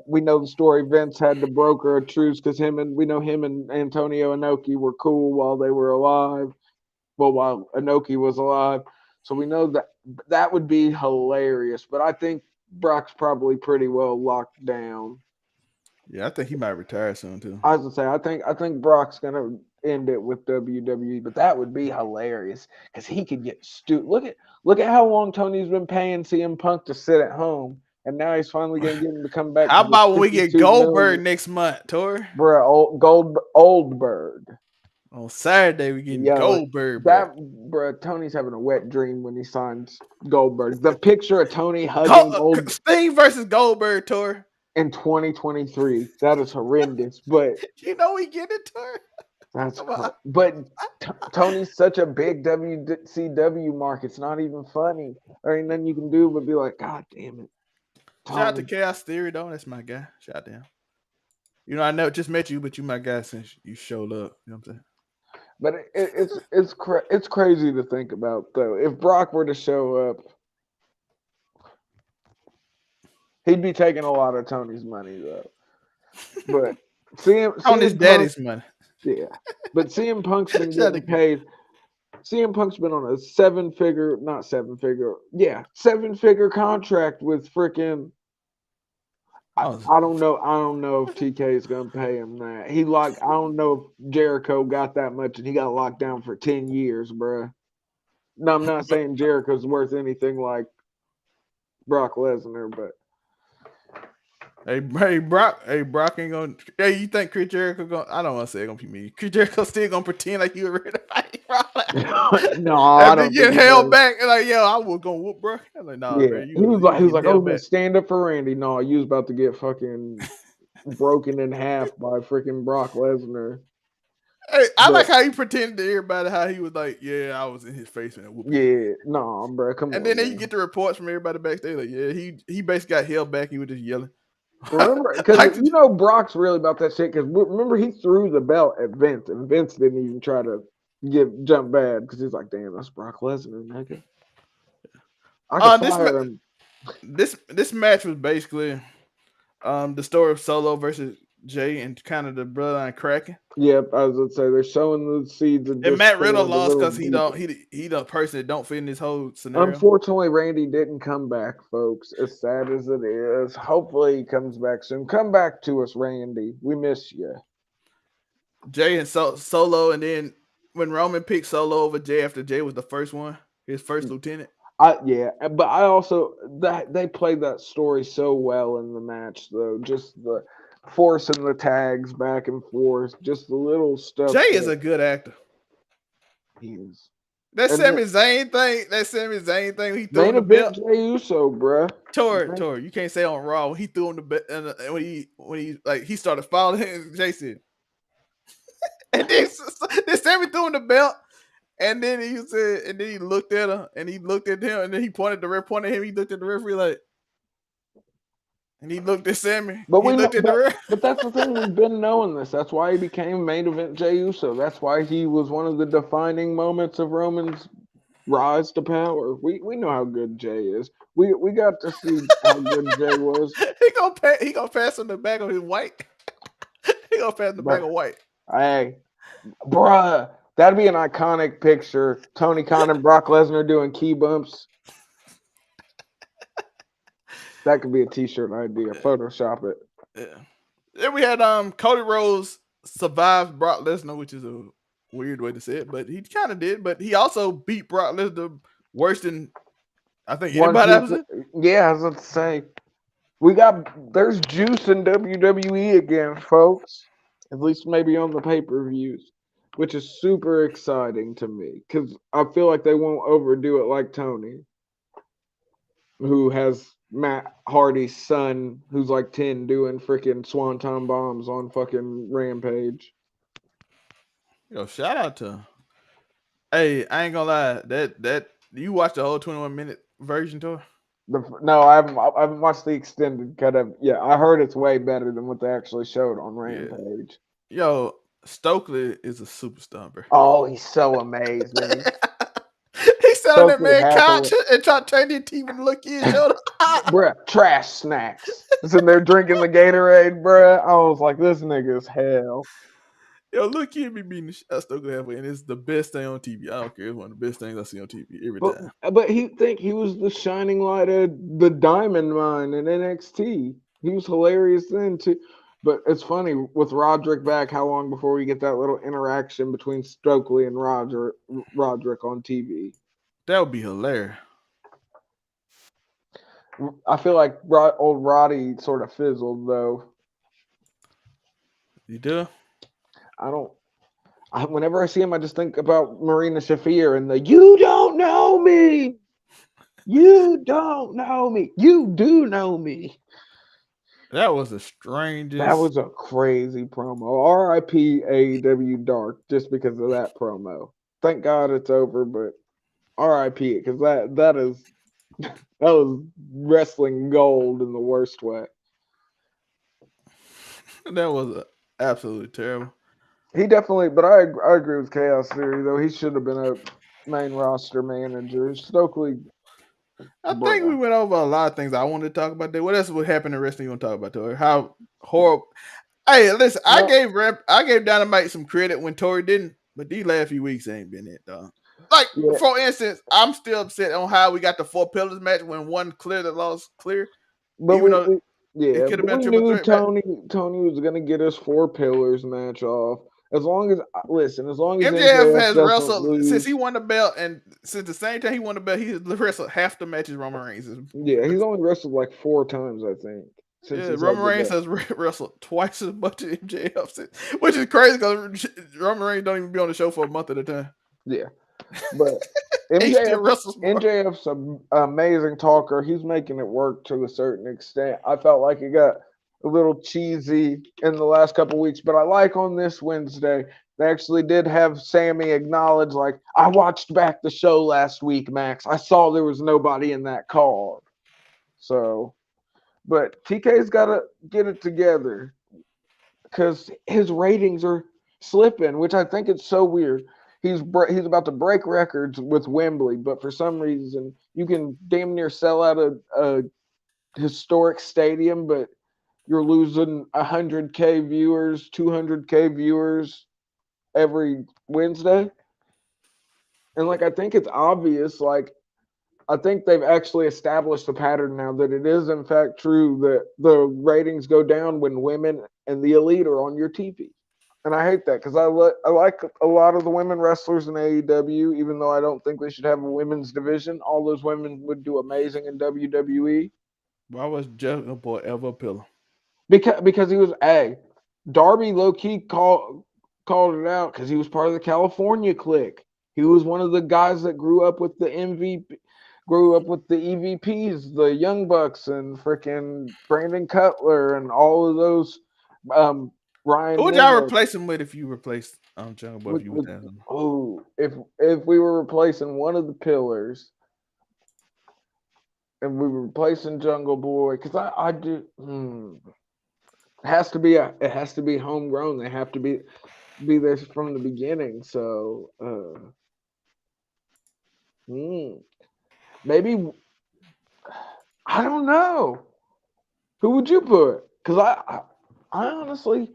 We know the story. Vince had to broker a truce because we know him and Antonio Inoki were cool while they were alive. Well, while Inoki was alive, so we know that would be hilarious. But I think Brock's probably pretty well locked down.
Yeah, I think he might retire soon too.
I was gonna say, I think Brock's gonna end it with WWE, but that would be hilarious because he could get stupid. Look at how long Tony's been paying CM Punk to sit at home, and now he's finally gonna get him to come back.
How
For the
about when we get
52
Goldberg
million.
next month, Tor?
Bruh, Oldberg.
On Saturday we getting
Yo,
Goldberg back.
Tony's having a wet dream when he signs Goldberg. The picture of Tony hugging Gold
Sting versus Goldberg, Tor.
in 2023. That is horrendous, but
You know we get it, Tor.
that's but Tony's such a big WCW mark. It's not even funny. There ain't nothing you can do but be like, God damn it.
Tony. Shout out to Chaos Theory, though. That's my guy. Shout out to him. You know, I never just met you, but you my guy since you showed up. You know what I'm saying?
But it's crazy to think about though. If Brock were to show up, he'd be taking a lot of Tony's money though. But
on his daddy's money.
Yeah, but CM Punk's been getting paid. CM Punk's been on a seven-figure contract with freaking. I don't know. I don't know if TK is gonna pay him that. I don't know if Jericho got that much, and he got locked down for 10 years, bruh. No, I'm not saying Jericho's worth anything like Brock Lesnar, but
Hey, Brock ain't gonna. Hey, you think Chris Jericho gonna? I don't want to say it's gonna be me. Chris Jericho still gonna pretend like you were ready to fight, bro.
No, I don't.
Get held back, and like, yo, I was gonna whoop, bro. I'm like, nah,
yeah,
bro.
he was like, I was gonna stand up for Randy. No, you was about to get fucking broken in half by freaking Brock Lesnar.
Hey, I like how he pretended to everybody how he was like, yeah, I was in his face and whooping.
Yeah, no, bro, come on.
And then you get the reports from everybody backstage, like, yeah, he basically got held back. He was just yelling.
Remember, because you know Brock's really about that shit. Because remember, he threw the belt at Vince, and Vince didn't even try to jump bad because he's like, "Damn, that's Brock Lesnar, nigga." I can fire him.
This match was basically the story of Solo versus Jay and kind of the bloodline cracking.
Yep, I was gonna say they're sowing the seeds of
And Matt Riddle
discord a
lost
little
because
deeper.
he the person that don't fit in this whole scenario.
Unfortunately, Randy didn't come back, folks. As sad as it is, hopefully he comes back soon. Come back to us, Randy. We miss you.
Jay and Solo, and then when Roman picked Solo over Jay after Jay was the first one, his first lieutenant.
But I also that they played that story so well in the match, though. Just the forcing the tags back and forth, just the little stuff
Jay is
that
a good actor.
he is.
That
And
Sami Zayn thing, he threw
main
him the
event
belt.
Jey Uso, bruh.
Tor, you can't say on Raw when he threw him the belt, and when he like he started following him, Jason, and then Sami threw him the belt, and then he said, and then he looked at her, and he looked at him, and then he pointed the ref, pointed at him, he looked at the referee like, and he looked at Sami,
But
he
we know,
looked at the ref.
but that's the thing. We've been knowing this. That's why he became main event Jey Uso. That's why he was one of the defining moments of Roman's rise to power. We know how good Jay is. We got to see how good Jay was.
He gonna pass on the back of his white. He gonna pass the back
But
of white.
hey, bruh, that'd be an iconic picture. Tony Khan and Brock Lesnar doing key bumps. That could be a T-shirt idea. Photoshop it.
Yeah. Then we had Cody Rhodes survived Brock Lesnar, which is a weird way to say it, but he kind of did. But he also beat Brock Lesnar worse than I think
One,
anybody
two,
else.
yeah, I was about to say there's juice in WWE again, folks. At least maybe on the pay-per-views, which is super exciting to me because I feel like they won't overdo it like Tony, who has Matt Hardy's son, who's like 10, doing freaking swanton bombs on fucking Rampage.
Yo, shout out to him. Hey, I ain't gonna lie. That you watched the whole 21-minute version tour?
No, I haven't watched the extended cut of. Yeah, I heard it's way better than what they actually showed on
Yeah.
Rampage.
Yo, Stokely is a superstar, bro.
Oh, he's so amazing.
He sat on that
Stokely
man
Hathaway.
couch and tried to turn the TV and look in, showed up.
Bruh, trash snacks. Sitting there drinking the Gatorade, bruh. I was like, this nigga's hell.
Yo, look at me beating the shit out of Stokely halfway, and it's the best thing on TV. I don't care. It's one of the best things I see on TV every
But
time.
but he was the shining light of the diamond mine in NXT. He was hilarious then too. But it's funny with Roderick back. How long before we get that little interaction between Stokely and Roderick on TV?
That would be hilarious.
I feel like old Roddy sort of fizzled though.
You do?
I don't. Whenever I see him, I just think about Marina Shafir and the "You don't know me, you don't know me, you do know me."
That was the
That
strangest.
was a crazy promo. R.I.P. AEW Dark, just because of that promo. Thank God it's over, but R.I.P. because that was wrestling gold in the worst way.
That was absolutely terrible.
He definitely, but I agree with Chaos Theory though. He should have been a main roster manager. Stokely,
I think we
bruh.
went over a lot of things I wanted to talk about there. What else would happen in wrestling you want to talk about, Tori? How horrible. Hey, listen,
No,
I gave Dynamite some credit when Tori didn't, but these last few weeks ain't been it, dog. Like,
yeah,
for instance, I'm still upset on how we got the four pillars match when one clearly lost clear,
but
even though it
yeah,
could have
but
been a
we
triple
knew
threat match.
Tony was gonna get us four pillars match off. As long as listen, as long as
MJF
MJF
has
doesn't
wrestled since he
lose,
won the belt, and since the same time he won the belt, he has wrestled half the matches Roman Reigns.
yeah, he's only wrestled like 4 times, I think, since
Yeah,
he's had
Roman
the
Reigns
belt.
has wrestled twice as much as MJF, which is crazy because Roman Reigns don't even be on the show for a month at a time.
Yeah, but
He
MJF
still wrestles more.
MJF's an amazing talker. He's making it work to a certain extent. I felt like it got a little cheesy in the last couple weeks, but I like on this Wednesday they actually did have Sami acknowledge, like, I watched back the show last week, Max. I saw there was nobody in that card. So, but TK's got to get it together because his ratings are slipping, which I think it's so weird. He's about to break records with Wembley, but for some reason you can damn near sell out a historic stadium, but you're losing 100K viewers, 200K viewers every Wednesday. And like I think it's obvious, like I think they've actually established a pattern now that it is in fact true that the ratings go down when women and the elite are on your TV. And I hate that because I like a lot of the women wrestlers in AEW, even though I don't think they should have a women's division. All those women would do amazing in WWE
Why was Jungle Boy ever a pillar?
because he was a Darby low key called it out because he was part of the California clique. He was one of the guys that grew up with the MVP, grew up with the EVPs, the Young Bucks, and freaking Brandon Cutler, and all of those. Um,
Who
Ryan
would y'all
Nemeth.
replace him with if you replaced Jungle Boy? If you was to have him?
Oh, if we were replacing one of the pillars and we were replacing Jungle Boy, because I do. It has to be homegrown. They have to be there from the beginning. So maybe I don't know. Who would you put? Because I honestly,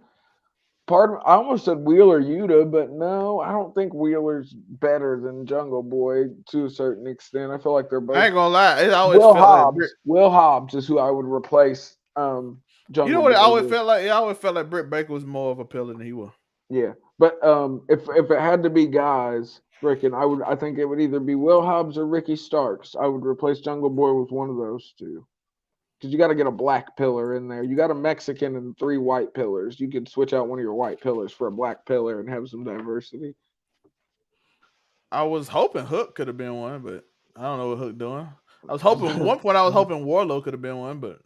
I almost said Wheeler Yuta, but no, I don't think Wheeler's better than Jungle Boy to a certain extent. I feel like they're
I
both.
ain't gonna lie. It always felt like Britt.
Will Hobbs is who I would replace
You know
Jungle
what? It
Boy
always
with.
felt like. It always felt like Britt Baker was more of a pillar than he was.
Yeah, but if it had to be guys, Ricken, I think it would either be Will Hobbs or Ricky Starks. I would replace Jungle Boy with one of those two. Because you got to get a black pillar in there. You got a Mexican and 3 white pillars. You could switch out one of your white pillars for a black pillar and have some diversity.
I was hoping Hook could have been one, but I don't know what Hook doing. I was hoping one point I was hoping Warlow could have been one, but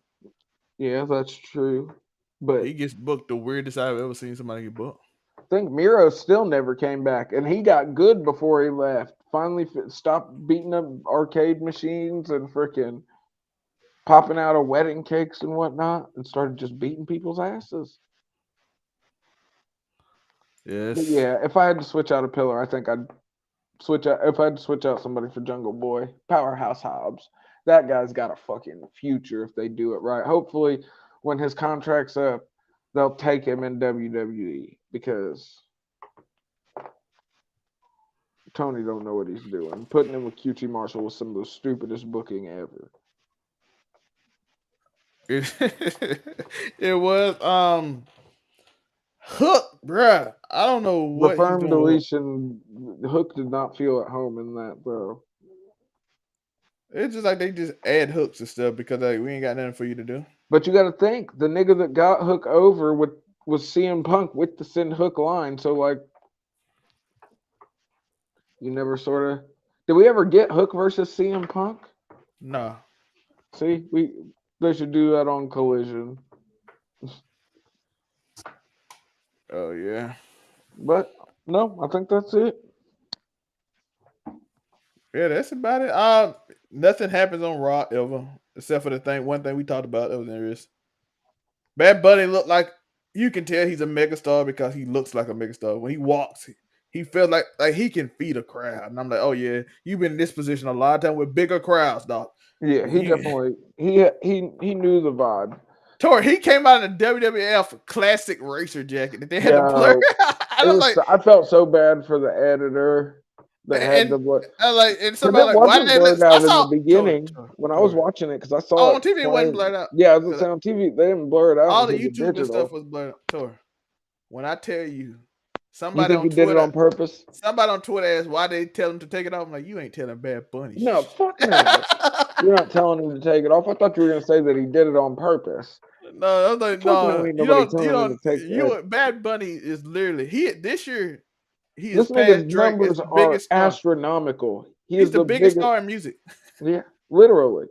Yeah, that's true. But
he gets booked the weirdest I've ever seen somebody get booked.
I think Miro still never came back, and he got good before he left. Finally, stopped beating up arcade machines and freaking popping out of wedding cakes and whatnot, and started just beating people's asses. But
Yes.
yeah, if I had to switch out a pillar, I think I'd switch out. If I had to switch out somebody for Jungle Boy, Powerhouse Hobbs. That guy's got a fucking future if they do it right. Hopefully, when his contract's up, they'll take him in WWE because Tony don't know what he's doing. Putting him with QT Marshall was some of the stupidest booking ever.
It, it was Hook, bruh. I don't know
The
what he's
firm
doing with Hook.
deletion, Hook did not feel at home in that though.
It's just like they just add hooks and stuff because like we ain't got nothing for you to do.
But you got to think the nigga that got Hook over was CM Punk with the send Hook line. So like, you never sort of. Did we ever get Hook versus CM Punk?
Nah.
See, they should do that on Collision.
Oh yeah.
But no, I think that's it.
Yeah, that's about it. Nothing happens on Raw ever except for one thing we talked about. That was interesting. Bad Bunny looked like you can tell he's a megastar because he looks like a megastar. When he walks, he feels like he can feed a crowd. And I'm like, oh yeah, you've been in this position a lot of time with bigger crowds, dog.
Yeah, he
You,
definitely he knew the vibe.
Tori, he came out in the WWF classic racer jacket that they had to blur.
Yo,
I was like,
I felt so bad for the editor that had
and
to blur.
I was like, and
Because
somebody
it
like, why did
wasn't
they let?
blurred
I
out in the
saw
beginning when I was
Tori.
watching it because I saw
Oh, on
it
TV it wasn't
playing.
blurred out.
Yeah, I was gonna say on TV they didn't blur it out
All the
until the
YouTube and stuff
digital.
was blurred out. Tor, when I tell you,
You
somebody
think
on
he did it
Twitter,
on purpose?
asked why they tell him to take it off. I'm like, you ain't telling Bad Bunny.
No, fuck no. You're not telling him to take it off. I thought you were gonna say that he did it on purpose.
No, I was like,
Fuck no,
no,
ain't nobody telling him to take that.
Bad Bunny is literally this year he is
This nigga's
past Drake as
numbers
the
are
biggest star.
astronomical. He
He's
is
the
the
biggest
biggest.
star in music.
Yeah, literally.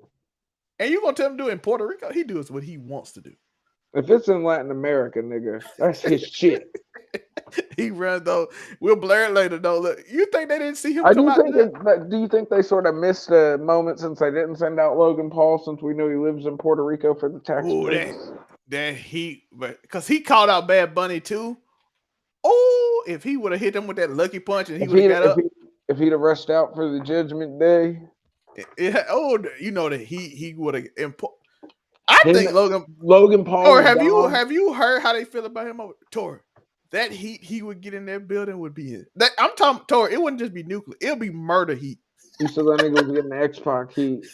And you gonna tell him to do it in Puerto Rico? He does what he wants to do.
If it's in Latin America, nigga, that's his shit.
He runs though. We'll blur it later though. Look, you think they didn't see him
I
come
do
out?
think do you think they sort of missed a moment since they didn't send out Logan Paul since we know he lives in Puerto Rico for the tax
Oh,
breaks?
that he, but because he called out Bad Bunny too. Oh, if he would have hit him with that lucky punch and he
If
would
he
have got up,
if he'd have rushed out for the Judgment Day,
yeah. Oh, you know that he would have. I think
Logan Paul.
Or
and
have
Dom,
you heard how they feel about him over Tor? That heat he would get in that building would be it. That I'm talking Tor. It wouldn't just be nuclear. It'll be murder heat.
You said that nigga was getting X-Pac heat.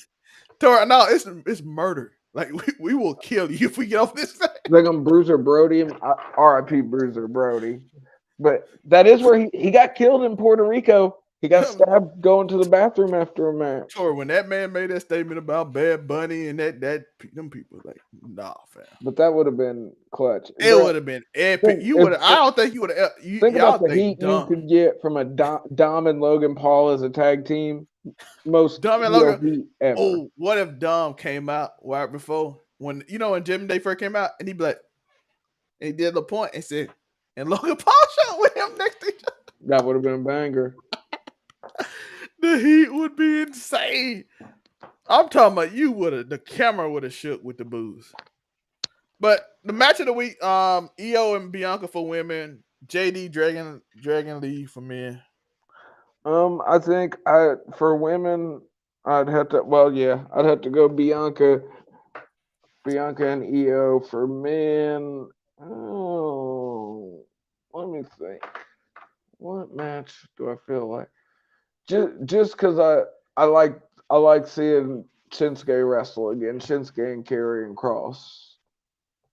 Tor, no, it's murder. Like we will kill you if we get off this thing.
They're gonna Bruiser Brody him. R.I.P. Bruiser Brody. But that is where he got killed in Puerto Rico. He got stabbed going to the bathroom after a match.
Tor, when that man made that statement about Bad Bunny and that them people like, nah, fam.
But that would have been clutch.
It would have been epic. You would. I don't think you would have.
Think
Y'all
about the
think
heat you could get from a Dom and Logan Paul as a tag team. Most
Dom and
real
Logan.
heat ever.
Oh, what if Dom came out right before when when Jim Day first came out and he be like, and he did the point and said, and Logan Paul shot with him next to each other.
That would have been a banger.
The heat would be insane. I'm talking about the camera would have shook with the booze. But the match of the week, Io and Bianca for women, JD Dragon Lee for men.
I think for women, I'd have to go Bianca and Io. For men. Oh, let me think. What match do I feel like? Just because I like seeing Shinsuke wrestle again. Shinsuke and Karrion Kross.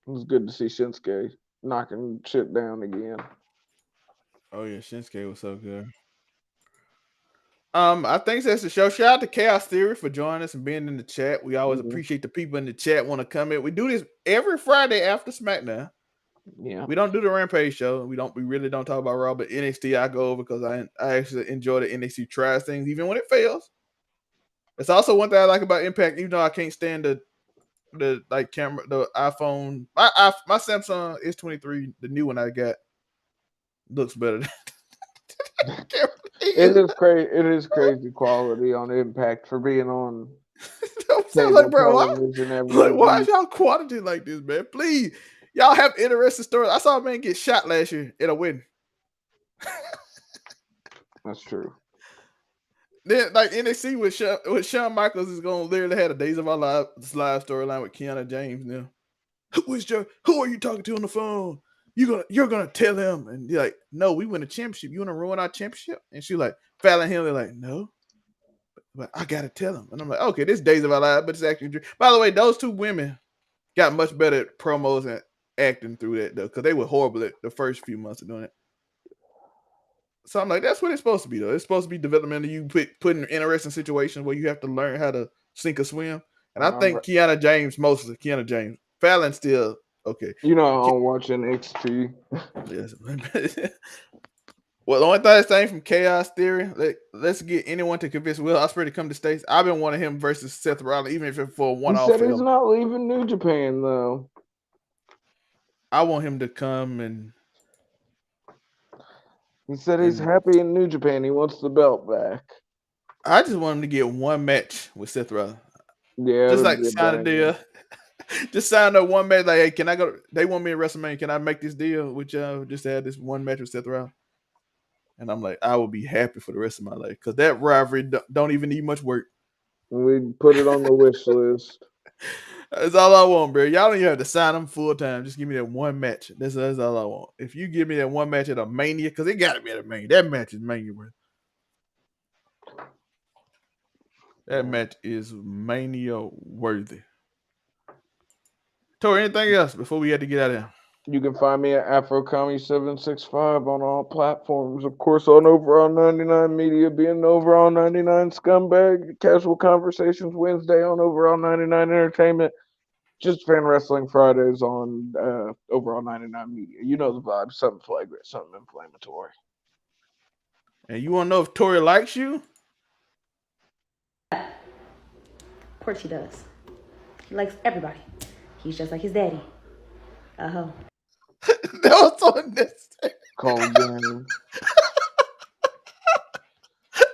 It was good to see Shinsuke knocking shit down again.
Oh yeah, Shinsuke was so good. I think that's the show. Shout out to Chaos Theory for joining us and being in the chat. We always appreciate the people in the chat want to come in. We do this every Friday after SmackDown.
Yeah,
we don't do the Rampage show. We really don't talk about Raw, but NXT I go over because I actually enjoy the NXT tries things even when it fails. It's also one thing I like about Impact, even though I can't stand the like camera, the iPhone. My Samsung S23, the new one I got, looks better.
It is crazy quality on Impact for being on.
I'm like, bro, why is y'all quality like this, man? Please, y'all have interesting stories. I saw a man get shot last year at a wedding.
That's true.
Then, like NXT with Shawn Michaels is gonna literally have a Days of Our Lives live storyline with Kiana James now. Who are you talking to on the phone? You're gonna tell him, and you're like, no, we win a championship. You wanna ruin our championship? And she like Fallon Hill, they're like, no, but I gotta tell him. And I'm like, okay, this Days of Our Lives, but it's actually. By the way, those two women got much better at promos and acting through that though, because they were horrible at the first few months of doing it. So I'm like, that's what it's supposed to be though. It's supposed to be developmental. You put in interesting situations where you have to learn how to sink or swim. And I think Kiana James, mostly Kiana James. Fallon still okay.
I'm watching XP.
Yes. Well, the only thing that's saying from Chaos Theory, let's get anyone to convince Will Ospreay to come to States. I've been wanting him versus Seth Rollins, even if it's for a one-off.
He said he's not leaving New Japan though.
I want him to come and.
He said he's happy in New Japan. He wants the belt back.
I just want him to get one match with Seth Rollins.
Yeah,
just like sign a deal. Just sign up one match. Like, hey, can I go? They want me at WrestleMania. Can I make this deal with y'all? Just to have this one match with Seth Rollins. And I'm like, I will be happy for the rest of my life because that rivalry don't even need much work.
We put it on the wish list.
That's all I want, bro. Y'all don't even have to sign them full time. Just give me that one match. That's all I want. If you give me that one match at a Mania, because it got to be at a Mania. That match is Mania worthy. That match is Mania worthy. Tori, anything else before we had to get out of here?
You can find me at AfroCommy765 on all platforms. Of course, on Overall 99 Media, being Overall 99 Scumbag. Casual Conversations Wednesday on Overall 99 Entertainment. Just Fan Wrestling Fridays on Overall 99 Media. You know the vibe. Something flagrant, something inflammatory.
And you want to know if Tori likes you?
Of course he does. He likes everybody. He's just like his daddy. Uh-huh.
That was so unnecessary.
Calm down.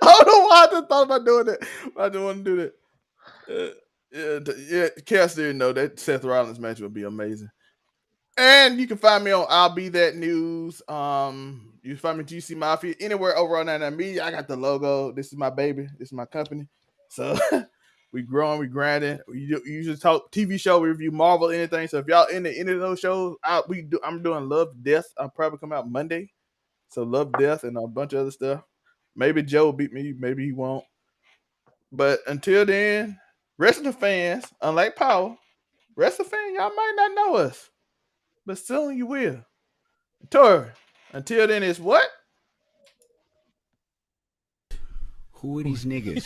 I don't know why I just thought about doing that. I didn't want to do that. Yeah, Cass didn't know that Seth Rollins match would be amazing. And you can find me on I'll Be That News. You can find me GC Mafia anywhere over on 99 Media. I got the logo. This is my baby. This is my company. So We growing, we grinding. We usually talk TV show, we review Marvel, anything. So if y'all into any of those shows, I'm doing Love Death. I'll probably come out Monday. So Love Death and a bunch of other stuff. Maybe Joe will beat me, maybe he won't. But until then, rest of the fans, unlike Power, rest of the fans, y'all might not know us. But soon you will. Tori, until then, it's what?
Who are these niggas?